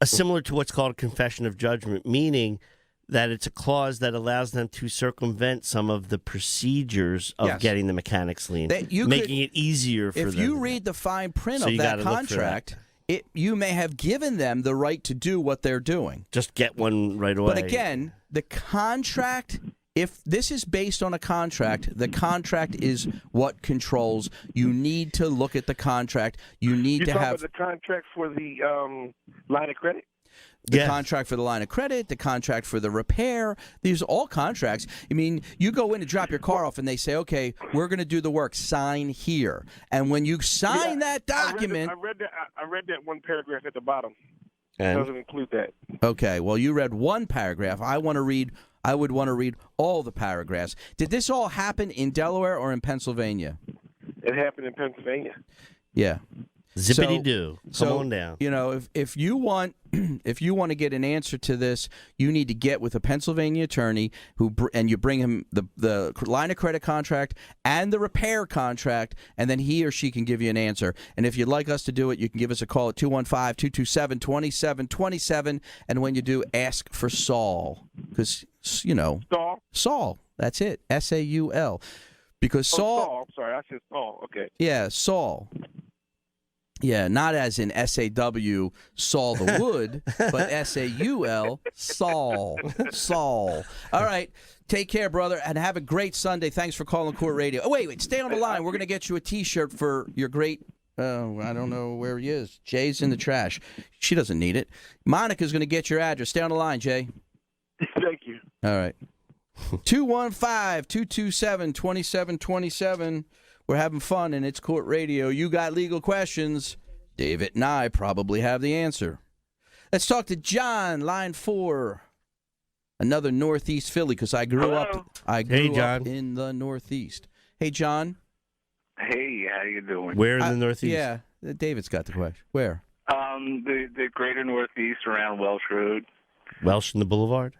Speaker 4: similar to what's called a confession of judgment, meaning that it's a clause that allows them to circumvent some of the procedures of getting the mechanics lien, making it easier for them.
Speaker 3: If you read the fine print of that contract, you may have given them the right to do what they're doing.
Speaker 4: Just get one right away.
Speaker 3: But again, the contract, if this is based on a contract, the contract is what controls. You need to look at the contract. You need to have
Speaker 9: the contract for the line of credit.
Speaker 3: The contract for the line of credit, the contract for the repair. These are all contracts. I mean, you go in to drop your car off, and they say, okay, we're going to do the work. Sign here. And when you sign that document...
Speaker 9: I read that one paragraph at the bottom.
Speaker 4: And?
Speaker 9: It doesn't include that.
Speaker 3: Okay, well, you read one paragraph. I would want to read all the paragraphs. Did this all happen in Delaware or in Pennsylvania?
Speaker 9: It happened in Pennsylvania.
Speaker 3: Yeah.
Speaker 4: Zippity-doo. Come on down.
Speaker 3: If you want to get an answer to this, you need to get with a Pennsylvania attorney and you bring him the line of credit contract and the repair contract, and then he or she can give you an answer. And if you'd like us to do it, you can give us a call at 215-227-2727, and when you do, ask for Saul, because Saul. That's it. Saul. Because Saul.
Speaker 9: I'm sorry, I said Saul. Okay.
Speaker 3: Yeah, Saul. Yeah, not as in S-A-W, Saul the Wood, but S-A-U-L, Saul. Saul. All right. Take care, brother, and have a great Sunday. Thanks for calling Court Radio. Oh, wait. Stay on the line. We're going to get you a T-shirt for your great, I don't know where he is. Jay's in the trash. She doesn't need it. Monica's going to get your address. Stay on the line, Jay.
Speaker 9: Thank you.
Speaker 3: All right. 215-227-2727. We're having fun, and it's Court Radio. You got legal questions. David and I probably have the answer. Let's talk to John, line 4. Another Northeast Philly, because I grew up in the Northeast. Hey, John.
Speaker 10: Hey, how you doing?
Speaker 4: Where in the Northeast?
Speaker 3: Yeah, David's got the question. Where?
Speaker 10: The greater Northeast around Welsh Road.
Speaker 4: Welsh and the Boulevard?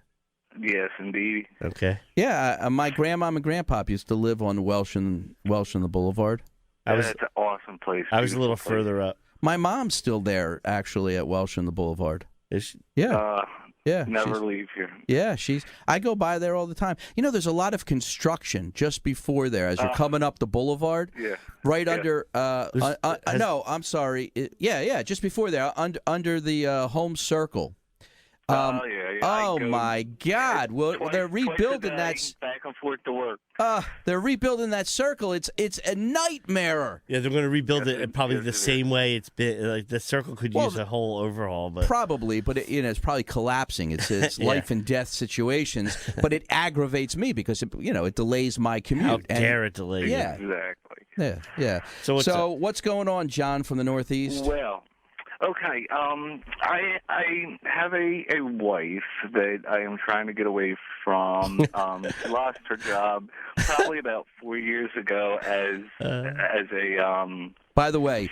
Speaker 10: Yes, indeed.
Speaker 4: Okay.
Speaker 3: Yeah, my grandmom and grandpop used to live on Welsh and the Boulevard.
Speaker 10: That's an awesome place.
Speaker 4: I was a little further up.
Speaker 3: My mom's still there, actually, at Welsh and the Boulevard.
Speaker 4: Is she?
Speaker 3: Yeah. Yeah.
Speaker 10: Never leave here.
Speaker 3: Yeah, I go by there all the time. There's a lot of construction just before there as you're coming up the boulevard.
Speaker 10: Yeah.
Speaker 3: Right under no, I'm sorry. Just before there, under the home circle. My God! Well, they're rebuilding that.
Speaker 10: Back and forth to work.
Speaker 3: They're rebuilding that circle. It's a nightmare.
Speaker 4: Yeah, they're going to rebuild it probably the same way it's been. Like the circle could use a whole overhaul, but
Speaker 3: probably. But it's probably collapsing. It's life and death situations. But it aggravates me because it delays my commute.
Speaker 4: How dare it delay?
Speaker 3: Yeah,
Speaker 10: exactly.
Speaker 3: Yeah. So what's going on, John, from the Northeast?
Speaker 10: Well. Okay, I have a wife that I am trying to get away from. She lost her job probably about 4 years ago as a.
Speaker 3: By the way,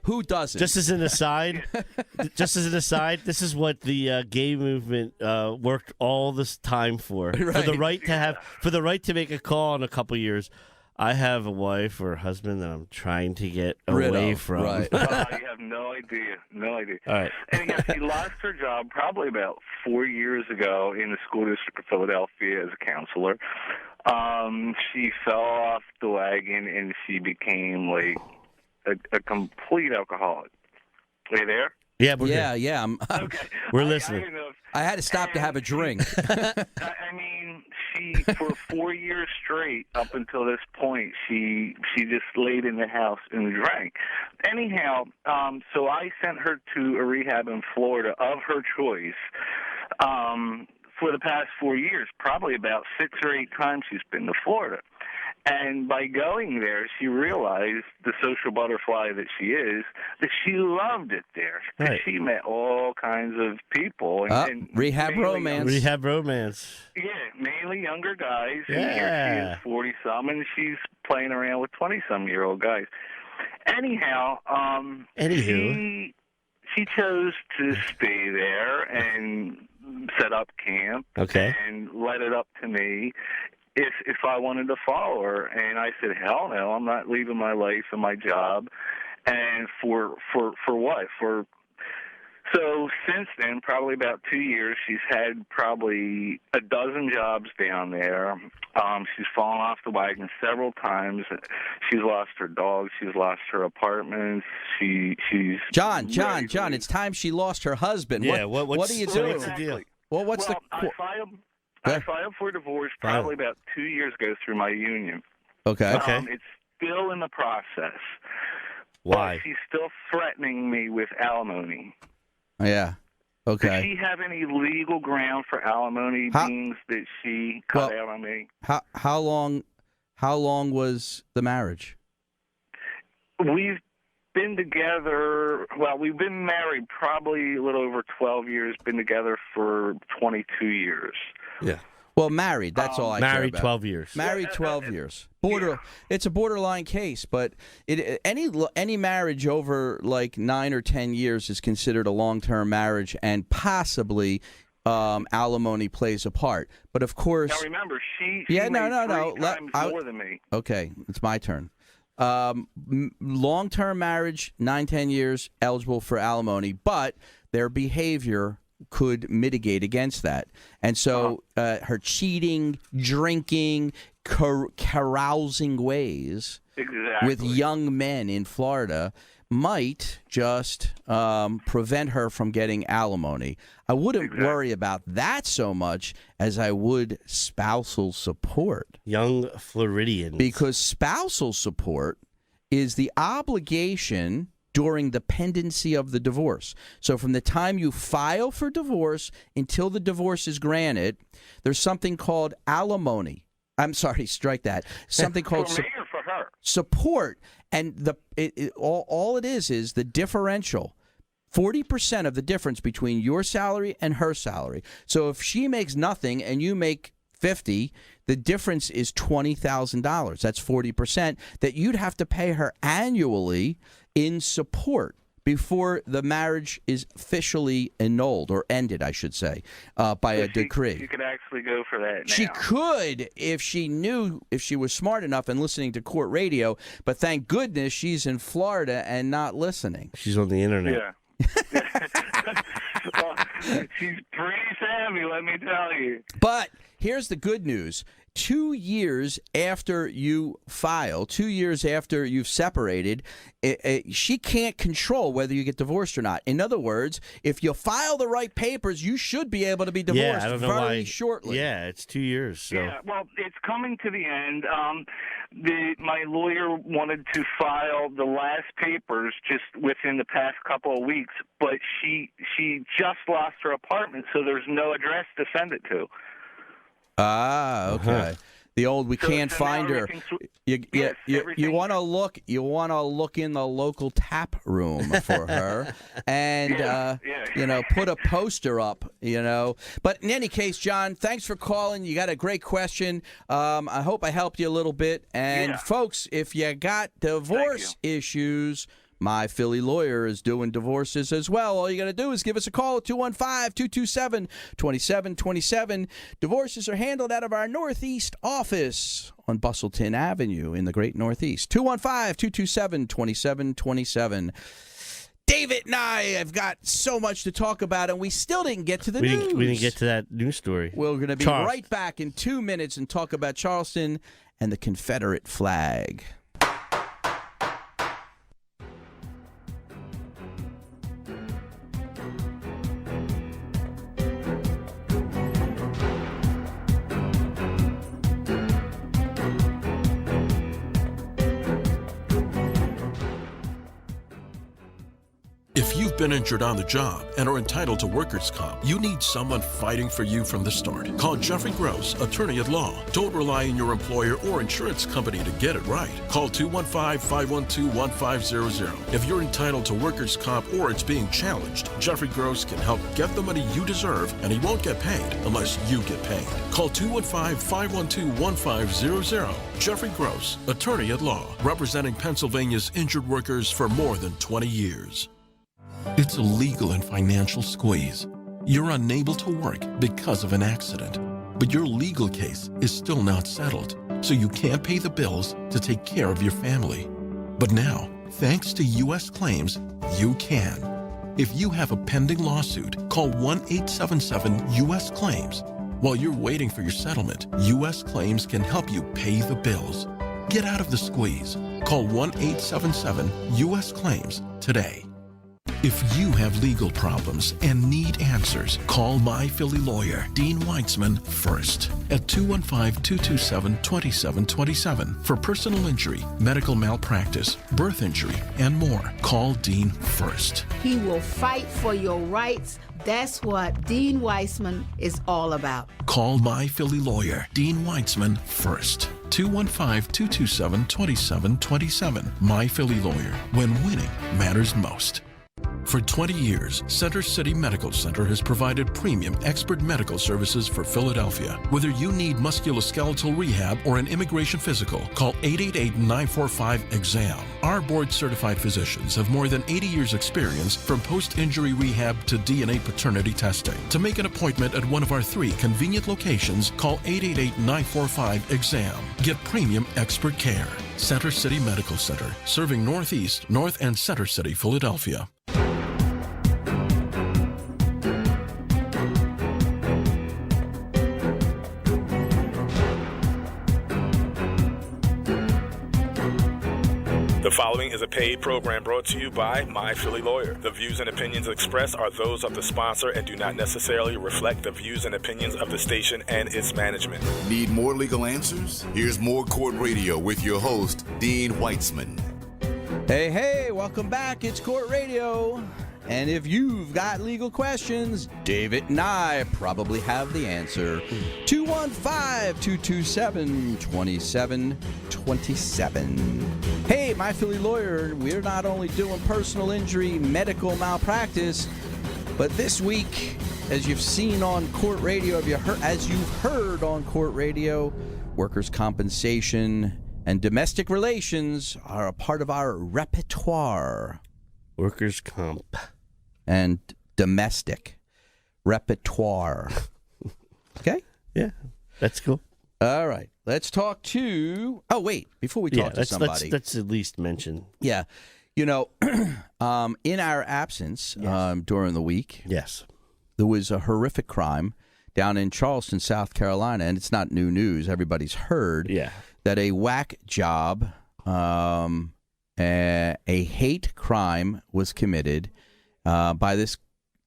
Speaker 3: who doesn't?
Speaker 4: Just as an aside, this is what the gay movement worked all this time for.
Speaker 3: Right.
Speaker 4: For the right to make a call in a couple years. I have a wife or a husband that I'm trying to get away from.
Speaker 3: Right.
Speaker 10: You have no idea.
Speaker 4: All right.
Speaker 10: And she lost her job probably about 4 years ago in the school district of Philadelphia as a counselor. She fell off the wagon and she became like a complete alcoholic. Are you there?
Speaker 4: Yeah,
Speaker 10: Okay.
Speaker 4: We're listening.
Speaker 3: I had to stop to have a drink.
Speaker 10: I mean, she for 4 years straight, up until this point, she just laid in the house and drank. Anyhow, so I sent her to a rehab in Florida of her choice. For the past 4 years, probably about 6 or 8 times she's been to Florida. And by going there, she realized, the social butterfly that she is, that she loved it there.
Speaker 4: Right.
Speaker 10: She met all kinds of people. And
Speaker 3: Rehab romance.
Speaker 4: Rehab romance.
Speaker 10: Yeah, mainly younger guys. And
Speaker 4: Yeah.
Speaker 10: here she is 40-some, and she's playing around with 20-some-year-old guys. Anyhow, she chose to stay there and set up camp.
Speaker 4: Okay.
Speaker 10: And let it up to me if I wanted to follow her. And I said, hell no, I'm not leaving my life and my job. And for what? So since then, probably about 2 years, she's had probably a dozen jobs down there. She's fallen off the wagon several times. She's lost her dog. She's lost her apartments. She's
Speaker 3: John, it's time she lost her husband.
Speaker 4: Yeah,
Speaker 3: what are you doing?
Speaker 4: What's the deal?
Speaker 3: Well,
Speaker 10: I filed for divorce probably about 2 years ago through my union.
Speaker 3: Okay.
Speaker 10: It's still in the process.
Speaker 4: Why?
Speaker 10: But she's still threatening me with alimony.
Speaker 3: Yeah. Okay.
Speaker 10: Does she have any legal ground for alimony being that she cut out on me?
Speaker 3: How long was the marriage?
Speaker 10: We've been together. Well, we've been married probably a little over 12 years. Been together for 22 years.
Speaker 4: Yeah.
Speaker 3: Well, married. That's all I care
Speaker 4: Married
Speaker 3: about.
Speaker 4: 12 years.
Speaker 3: Married 12 years. It's a borderline case, but any marriage over like 9 or 10 years is considered a long-term marriage, and possibly alimony plays a part. But of course,
Speaker 10: now remember, she
Speaker 3: no.
Speaker 10: made 3 times more than me.
Speaker 3: Okay, it's my turn. Long-term marriage, 9-10 years, eligible for alimony, but their behavior could mitigate against that. And so her cheating, drinking, carousing ways with young men in Florida might just prevent her from getting alimony. I wouldn't worry about that so much as I would spousal support.
Speaker 4: Young Floridians.
Speaker 3: Because spousal support is the obligation during the pendency of the divorce. So from the time you file for divorce until the divorce is granted, there's something called alimony. I'm sorry, strike that. Something called
Speaker 10: for me or for her?
Speaker 3: Support. And all it is the differential. 40% of the difference between your salary and her salary. So if she makes nothing and you make $50,000, the difference is $20,000. That's 40% that you'd have to pay her annually in support before the marriage is officially annulled, or ended, I should say, by a decree.
Speaker 10: She could actually go for that now.
Speaker 3: She could if she was smart enough and listening to court radio, but thank goodness she's in Florida and not listening.
Speaker 4: She's on the internet.
Speaker 10: Yeah. Well, she's pretty savvy, let me tell you.
Speaker 3: But here's the good news. 2 years after you file, 2 years after you've separated, she can't control whether you get divorced or not. In other words, if you file the right papers, you should be able to be divorced very shortly.
Speaker 4: Yeah, it's 2 years. So.
Speaker 10: Yeah, well, it's coming to the end. My lawyer wanted to file the last papers just within the past couple of weeks, but she just lost her apartment, so there's no address to send it to.
Speaker 3: Ah, okay. The old we can't find her. You want to look. You want to look in the local tap room for her, and put a poster up. But in any case, John, thanks for calling. You got a great question. I hope I helped you a little bit. And folks, if you got divorce issues, my Philly lawyer is doing divorces as well. All you got to do is give us a call at 215-227-2727. Divorces are handled out of our Northeast office on Bustleton Avenue in the Great Northeast. 215-227-2727. David and I have got so much to talk about, and we still didn't get to the news.
Speaker 4: We didn't get to that news story.
Speaker 3: We're going to be right back in 2 minutes and talk about Charleston and the Confederate flag.
Speaker 7: If you've been injured on the job and are entitled to workers' comp, you need someone fighting for you from the start. Call Jeffrey Gross, attorney at law. Don't rely on your employer or insurance company to get it right. Call 215-512-1500. If you're entitled to workers' comp or it's being challenged, Jeffrey Gross can help get the money you deserve, and he won't get paid unless you get paid. Call 215-512-1500. Jeffrey Gross, attorney at law, representing Pennsylvania's injured workers for more than 20 years. It's a legal and financial squeeze. You're unable to work because of an accident, but your legal case is still not settled, so you can't pay the bills to take care of your family. But now, thanks to U.S. Claims, you can. If you have a pending lawsuit, call 1-877-U.S. Claims. While you're waiting for your settlement, U.S. Claims can help you pay the bills. Get out of the squeeze. Call 1-877-U.S. Claims today. If you have legal problems and need answers, call My Philly lawyer, Dean Weitzman, first at 215-227-2727 for personal injury, medical malpractice, birth injury, and more. Call Dean first.
Speaker 8: He will fight for your rights. That's what Dean Weitzman is all about.
Speaker 7: Call My Philly lawyer, Dean Weitzman, first. 215-227-2727. My Philly lawyer, when winning matters most. For 20 years, Center City Medical Center has provided premium expert medical services for Philadelphia. Whether you need musculoskeletal rehab or an immigration physical, call 888-945-EXAM. Our board-certified physicians have more than 80 years' experience from post-injury rehab to DNA paternity testing. To make an appointment at one of our 3 convenient locations, call 888-945-EXAM. Get premium expert care. Center City Medical Center, serving Northeast, North, and Center City, Philadelphia.
Speaker 1: The following is a paid program brought to you by My Philly Lawyer. The views and opinions expressed are those of the sponsor and do not necessarily reflect the views and opinions of the station and its management.
Speaker 2: Need more legal answers? Here's more Court Radio with your host, Dean Weitzman.
Speaker 3: Hey, welcome back. It's Court Radio. And if you've got legal questions, David and I probably have the answer. 215-227-2727. Hey, My Philly Lawyer, we're not only doing personal injury, medical malpractice, but this week, as you've seen on Court Radio, as you've heard on Court Radio, workers' compensation and domestic relations are a part of our repertoire.
Speaker 4: Workers' comp.
Speaker 3: And domestic repertoire. Okay?
Speaker 4: Yeah, that's cool.
Speaker 3: All right. Let's talk to... Oh, wait. Before we talk to somebody...
Speaker 4: Let's at least mention.
Speaker 3: Yeah. You know, in our absence during the week...
Speaker 4: Yes.
Speaker 3: There was a horrific crime down in Charleston, South Carolina, and it's not new news. Everybody's heard that a whack job, a hate crime was committed by this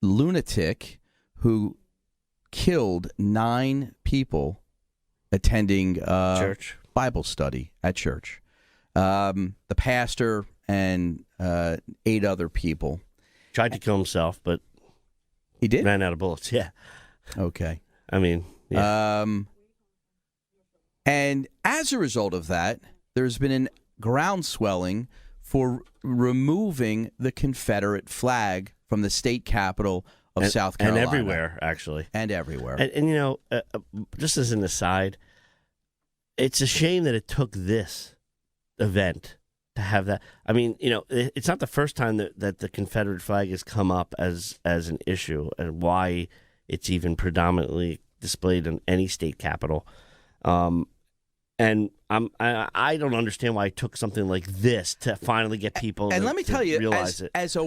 Speaker 3: lunatic who killed 9 people attending
Speaker 4: church
Speaker 3: Bible study at church. The pastor and 8 other people.
Speaker 4: Tried to kill himself, but
Speaker 3: he did?
Speaker 4: Ran out of bullets, yeah.
Speaker 3: Okay.
Speaker 4: I mean, yeah.
Speaker 3: And as a result of that, there's been a groundswelling for removing the Confederate flag from the state capital of South Carolina.
Speaker 4: And everywhere, actually.
Speaker 3: And everywhere.
Speaker 4: And you know, just as an aside, it's a shame that it took this event to have that. I mean, you know, it's not the first time that the Confederate flag has come up as an issue and why it's even predominantly displayed in any state capital. And I don't understand why it took something like this to finally get people
Speaker 3: and
Speaker 4: to,
Speaker 3: let me tell you,
Speaker 4: realize it.
Speaker 3: As a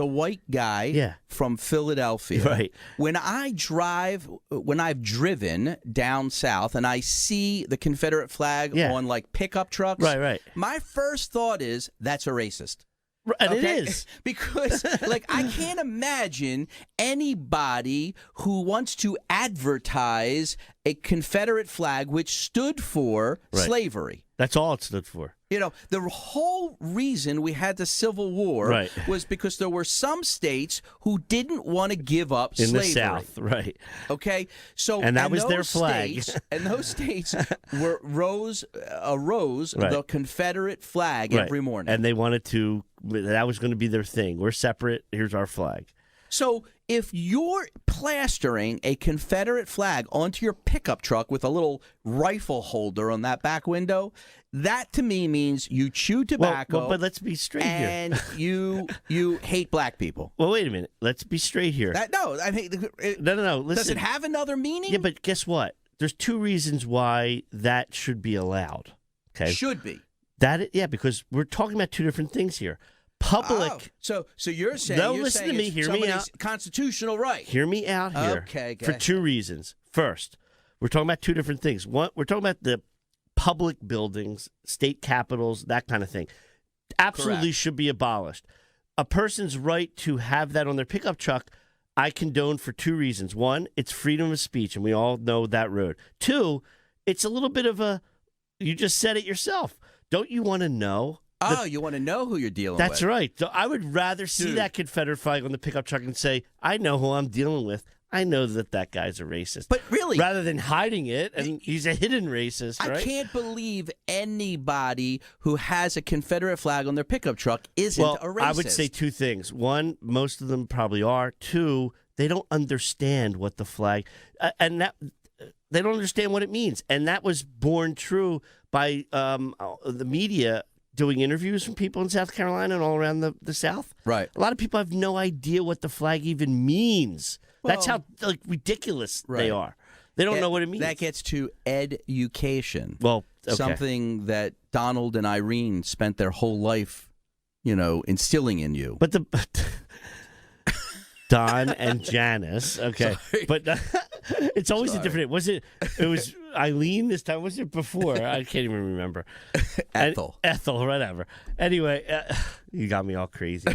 Speaker 3: white guy from Philadelphia,
Speaker 4: right.
Speaker 3: when I've driven down south and I see the Confederate flag on like pickup trucks,
Speaker 4: right.
Speaker 3: my first thought is that's a racist.
Speaker 4: And it is.
Speaker 3: Because, like, I can't imagine anybody who wants to advertise a Confederate flag which stood for slavery.
Speaker 4: That's all it stood for.
Speaker 3: You know, the whole reason we had the Civil War was because there were some states who didn't want to give up
Speaker 4: in
Speaker 3: slavery.
Speaker 4: the South, right?
Speaker 3: Okay, so
Speaker 4: and that was their flag.
Speaker 3: And those states rose the Confederate flag every morning,
Speaker 4: and they wanted to. That was going to be their thing. We're separate. Here's our flag.
Speaker 3: So if you're plastering a Confederate flag onto your pickup truck with a little rifle holder on that back window, that to me means you chew tobacco.
Speaker 4: But let's be straight here.
Speaker 3: And you hate black people.
Speaker 4: Well, wait a minute. Let's be straight here.
Speaker 3: No.
Speaker 4: Listen.
Speaker 3: Does it have another meaning?
Speaker 4: Yeah, but guess what? There's two reasons why that should be allowed. Okay,
Speaker 3: should be.
Speaker 4: Because we're talking about two different things here. Public.
Speaker 3: So you're saying?
Speaker 4: No, listen to me. Hear me out.
Speaker 3: Constitutional right.
Speaker 4: Hear me out here.
Speaker 3: Okay.
Speaker 4: For two reasons. First, we're talking about two different things. One, we're talking about the public buildings, state capitals, that kind of thing. Absolutely should be abolished. A person's right to have that on their pickup truck, I condone for two reasons. One, it's freedom of speech, and we all know that road. Two, it's a little bit of you just said it yourself. Don't you want to know?
Speaker 3: You want to know who you're dealing with.
Speaker 4: That's right. So I would rather see that Confederate flag on the pickup truck and say, I know who I'm dealing with. I know that guy's a racist.
Speaker 3: But really,
Speaker 4: rather than hiding it, and he's a hidden racist, right?
Speaker 3: I can't believe anybody who has a Confederate flag on their pickup truck isn't a racist.
Speaker 4: I would say two things. One, most of them probably are. Two, they don't understand what the flag, and that they don't understand what it means. And that was born true by the media doing interviews from people in South Carolina and all around the South.
Speaker 3: Right.
Speaker 4: A lot of people have no idea what the flag even means. Well, that's how ridiculous they are. They don't know what it means.
Speaker 3: That gets to education.
Speaker 4: Well, okay.
Speaker 3: Something that Donald and Irene spent their whole life, instilling in you.
Speaker 4: But Don and Janice, okay. Sorry. But it's always a different. It was Eileen this time? Was it before? I can't even remember.
Speaker 3: Ethel,
Speaker 4: whatever. Anyway, you got me all crazy.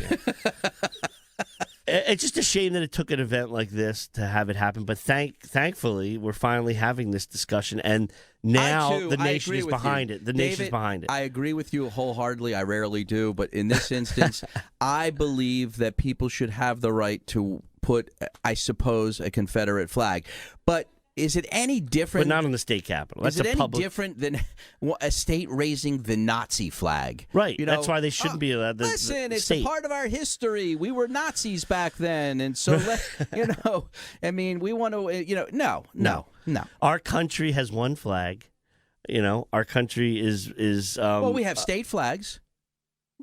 Speaker 4: It's just a shame that it took an event like this to have it happen. But thankfully, we're finally having this discussion, and now the nation is behind it. The nation's behind it.
Speaker 3: I agree with you wholeheartedly. I rarely do, but in this instance, I believe that people should have the right to put, I suppose, a Confederate flag. But is it any different?
Speaker 4: But not on the state capitol. That's
Speaker 3: is it any different than a state raising the Nazi flag?
Speaker 4: Right. That's why they shouldn't be allowed.
Speaker 3: Listen, it's a part of our history. We were Nazis back then, and so I mean, we want to. No.
Speaker 4: Our country has one flag. Our country is.
Speaker 3: Well, we have state flags.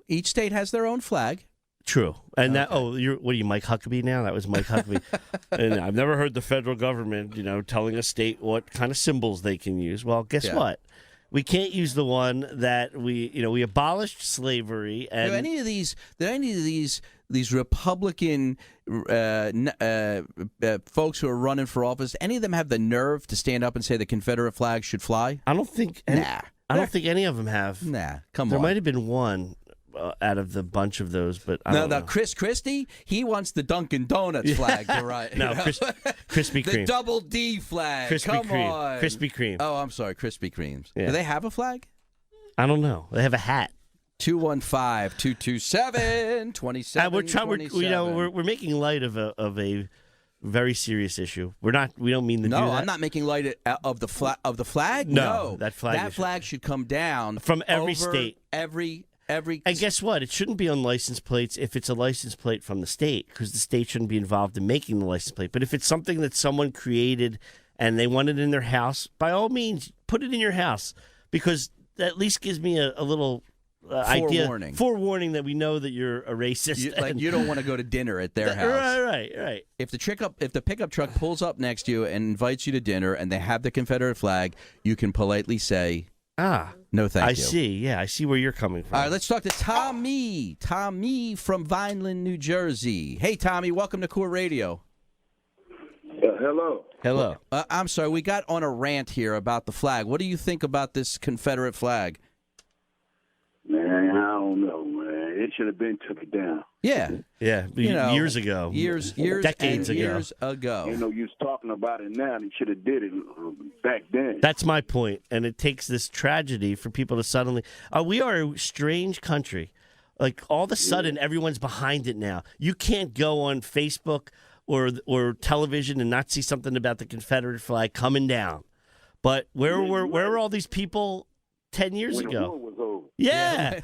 Speaker 3: Each state has their own flag.
Speaker 4: True. And what are you, Mike Huckabee now? That was Mike Huckabee. And I've never heard the federal government, telling a state what kind of symbols they can use. Well, guess what? We can't use the one that we abolished slavery. And
Speaker 3: do any of these Republican folks who are running for office, any of them have the nerve to stand up and say the Confederate flag should fly?
Speaker 4: I don't think. I don't think any of them have.
Speaker 3: Nah, come on.
Speaker 4: There might have been one. Out of the bunch of those, but I don't know.
Speaker 3: Chris Christie, he wants the Dunkin' Donuts flag, right?
Speaker 4: No, Krispy Kreme.
Speaker 3: The Double D flag.
Speaker 4: Krispy Kreme.
Speaker 3: Oh, I'm sorry, Krispy Kremes.
Speaker 4: Yeah.
Speaker 3: Do they have a flag?
Speaker 4: I don't know. They have a hat.
Speaker 3: 215-227-2727.
Speaker 4: We're making light of a very serious issue. We don't mean to do that.
Speaker 3: No, I'm not making light of the flag.
Speaker 4: No, that
Speaker 3: flag should come down
Speaker 4: from every state.
Speaker 3: And
Speaker 4: guess what? It shouldn't be on license plates if it's a license plate from the state, because the state shouldn't be involved in making the license plate. But if it's something that someone created and they want it in their house, by all means, put it in your house, because that at least gives me a little forewarning that we know that you're a racist.
Speaker 3: You don't want to go to dinner at their house.
Speaker 4: Right.
Speaker 3: If the pickup truck pulls up next to you and invites you to dinner and they have the Confederate flag, you can politely say, no, thank you.
Speaker 4: I see. Yeah, I see where you're coming from.
Speaker 3: All right, let's talk to Tommy. Tommy from Vineland, New Jersey. Hey, Tommy, welcome to Court Radio.
Speaker 11: Hello.
Speaker 4: Hello.
Speaker 3: I'm sorry, we got on a rant here about the flag. What do you think about this Confederate flag?
Speaker 11: Man, I don't know, man. should have been took it down.
Speaker 3: Yeah.
Speaker 4: Yeah, years ago.
Speaker 3: Years
Speaker 4: decades
Speaker 3: and
Speaker 4: ago.
Speaker 3: years ago.
Speaker 11: Ain't no use talking about it now. They should have did it back then.
Speaker 4: That's my point, and it takes this tragedy for people to suddenly. We are a strange country. Like all of a sudden, everyone's behind it now. You can't go on Facebook or television and not see something about the Confederate flag coming down. But where were all these people 10 years
Speaker 11: when
Speaker 4: ago?
Speaker 11: The war was over.
Speaker 4: Yeah,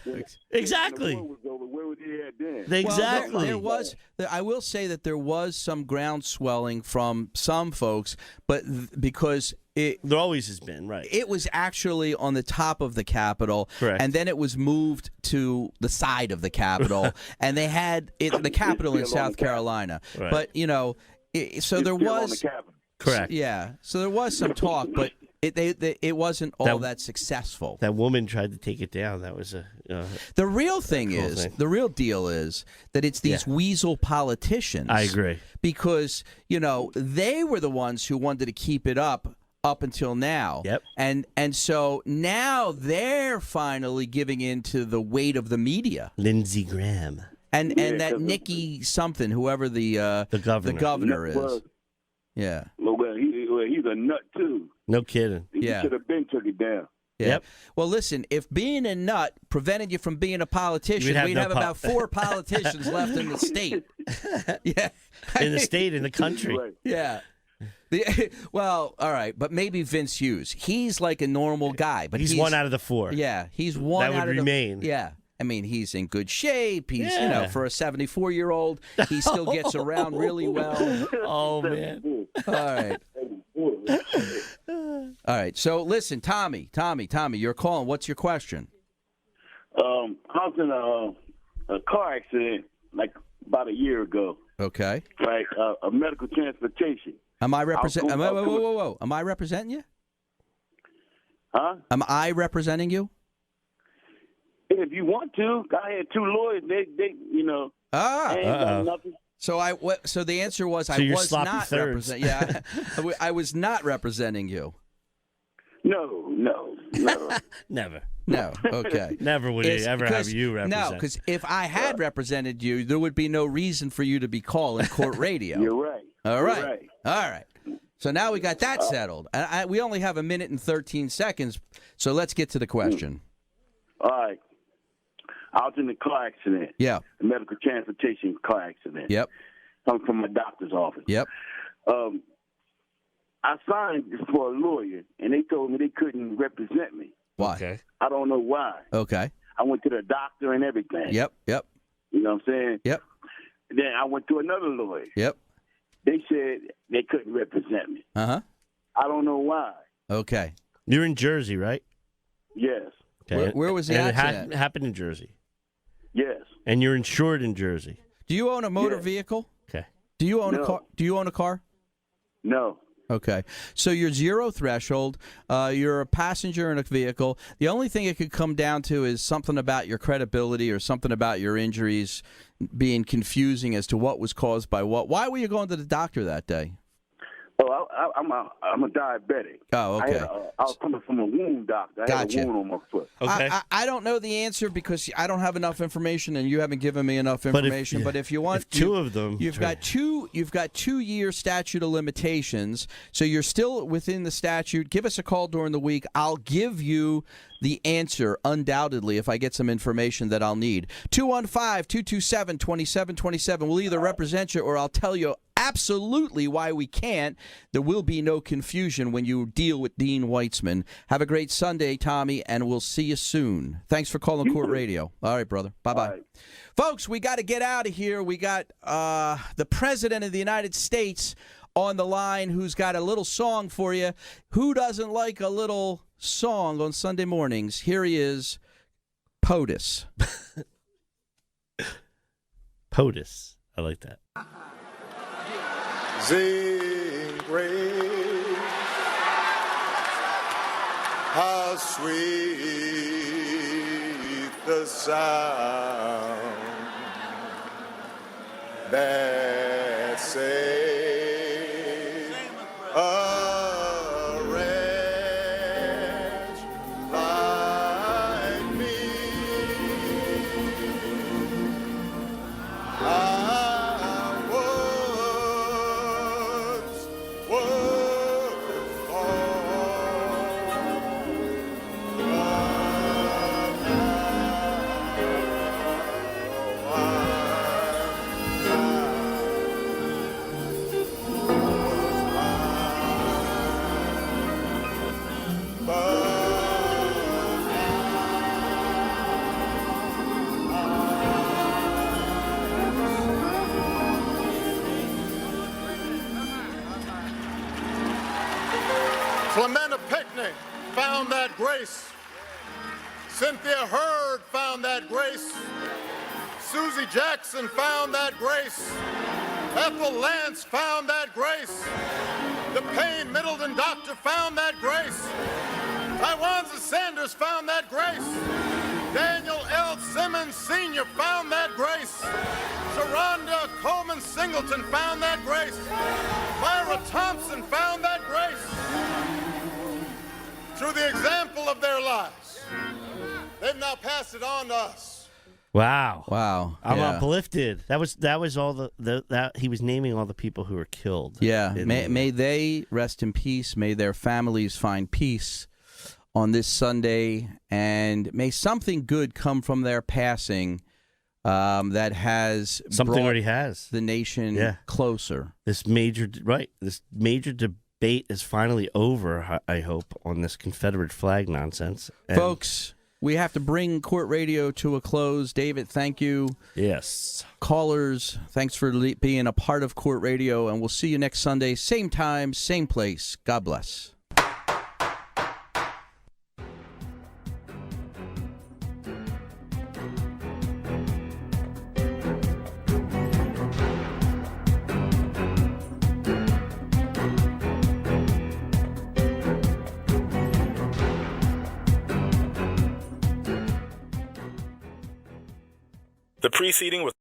Speaker 4: exactly.
Speaker 11: When the war was over, where was he at then?
Speaker 4: Exactly.
Speaker 3: Well, there was. I will say that there was some groundswelling from some folks, but because
Speaker 4: there always has been, right?
Speaker 3: It was actually on the top of the Capitol,
Speaker 4: correct,
Speaker 3: and then it was moved to the side of the Capitol, and they had the Capitol in South Carolina.
Speaker 4: Right.
Speaker 3: But so there was
Speaker 4: correct.
Speaker 3: Yeah, so there was some talk, but it wasn't all that successful.
Speaker 4: That woman tried to take it down. That was
Speaker 3: the real thing the real deal is that it's these weasel politicians.
Speaker 4: I agree.
Speaker 3: Because, they were the ones who wanted to keep it up until now.
Speaker 4: Yep.
Speaker 3: And so now they're finally giving in to the weight of the media.
Speaker 4: Lindsey Graham.
Speaker 3: And that Nikki something, whoever the governor is. Yeah.
Speaker 11: Well, he's a nut too.
Speaker 4: No kidding.
Speaker 11: He should have been took it down.
Speaker 3: Yeah.
Speaker 4: Yep.
Speaker 3: Well, listen, if being a nut prevented you from being a politician, we'd have about 4 politicians left in the state. Yeah.
Speaker 4: In the state, in the country.
Speaker 11: Right.
Speaker 3: Yeah. Well, all right, but maybe Vince Hughes. He's like a normal guy, but
Speaker 4: he's 1 out of the 4.
Speaker 3: Yeah, he's one
Speaker 4: that
Speaker 3: out
Speaker 4: would
Speaker 3: of
Speaker 4: remain.
Speaker 3: Yeah. I mean, he's in good shape. He's, for a 74-year-old, he still gets around really well.
Speaker 4: Oh, man.
Speaker 3: All right. All right. So, listen, Tommy, you're calling. What's your question?
Speaker 11: I was in a car accident like about a year ago.
Speaker 3: Okay.
Speaker 11: Right. A medical transportation.
Speaker 3: Am I representing? Whoa. Am I representing you?
Speaker 11: Huh?
Speaker 3: Am I representing you?
Speaker 11: If you want to, I had 2 lawyers. They ain't done nothing.
Speaker 3: So So the answer was I was not representing. Yeah, I was not representing you.
Speaker 11: No.
Speaker 4: Never.
Speaker 3: No. Okay.
Speaker 4: Never would he ever have you represent.
Speaker 3: No, because if I had represented you, there would be no reason for you to be calling court radio.
Speaker 11: You're right.
Speaker 3: All right.
Speaker 11: You're right.
Speaker 3: All right. So now we got that settled. We only have 1 minute and 13 seconds, so let's get to the question.
Speaker 11: All right. I was in a car accident.
Speaker 3: Yeah.
Speaker 11: A medical transportation car accident.
Speaker 3: Yep.
Speaker 11: Coming from my doctor's office.
Speaker 3: Yep.
Speaker 11: I signed for a lawyer, and they told me they couldn't represent me.
Speaker 3: Why?
Speaker 4: Okay.
Speaker 11: I don't know why.
Speaker 3: Okay.
Speaker 11: I went to the doctor and everything.
Speaker 3: Yep.
Speaker 11: You know what I'm saying?
Speaker 3: Yep.
Speaker 11: Then I went to another lawyer.
Speaker 3: Yep.
Speaker 11: They said they couldn't represent me.
Speaker 3: Uh-huh.
Speaker 11: I don't know why.
Speaker 3: Okay.
Speaker 4: You're in Jersey, right?
Speaker 11: Yes.
Speaker 4: Okay.
Speaker 3: Where was the accident?
Speaker 4: It happened in Jersey.
Speaker 11: Yes.
Speaker 4: And you're insured in Jersey.
Speaker 3: Do you own a motor vehicle?
Speaker 4: Okay.
Speaker 3: Do you own
Speaker 11: No.
Speaker 3: a car? Do you own a car?
Speaker 11: No.
Speaker 3: Okay. So you're zero threshold. You're a passenger in a vehicle. The only thing it could come down to is something about your credibility or something about your injuries being confusing as to what was caused by what. Why were you going to the doctor that day?
Speaker 11: Oh, I'm a diabetic.
Speaker 3: Oh, okay.
Speaker 11: I was coming from a wound doctor. I had a wound on my foot.
Speaker 4: Okay.
Speaker 3: I don't know the answer because I don't have enough information, and you haven't given me enough information. But if you want,
Speaker 4: two of them,
Speaker 3: you've got 2-year statute of limitations, so you're still within the statute. Give us a call during the week. I'll give you the answer undoubtedly if I get some information that I'll need. 215-227-2727. We'll either represent you or I'll tell you absolutely why we can't. There will be no confusion when you deal with Dean Weitzman. Have a great Sunday, Tommy, and we'll see you soon. Thanks for calling Court Radio. All right, brother. Bye-bye.
Speaker 11: Right.
Speaker 3: Folks, we got to get out of here. We got the President of the United States on the line who's got a little song for you. Who doesn't like a little song on Sunday mornings? Here he is, POTUS.
Speaker 4: POTUS. I like that.
Speaker 12: Sing praise, how sweet the sound that saved a wretch like me. Clementa Pinckney found that grace. Cynthia Hurd found that grace. Susie Jackson found that grace. Ethel Lance found that grace. DePayne Middleton Doctor found that grace. Tywanza Sanders found that grace. Daniel L. Simmons Sr. found that grace. Sharonda Coleman Singleton found that grace. Myra Thompson found that grace. Through the example of their lives, they've now passed it on to us.
Speaker 4: Wow. I'm
Speaker 3: Yeah.
Speaker 4: uplifted. That was all that he was naming all the people who were killed.
Speaker 3: Yeah. May they rest in peace. May their families find peace on this Sunday, and may something good come from their passing that has
Speaker 4: Something already has.
Speaker 3: the nation closer.
Speaker 4: This major debate is finally over, I hope, on this Confederate flag nonsense. And
Speaker 3: Folks, we have to bring Court Radio to a close. David, thank you.
Speaker 4: Yes.
Speaker 3: Callers, thanks for being a part of Court Radio, and we'll see you next Sunday, same time, same place. God bless.
Speaker 1: The preceding was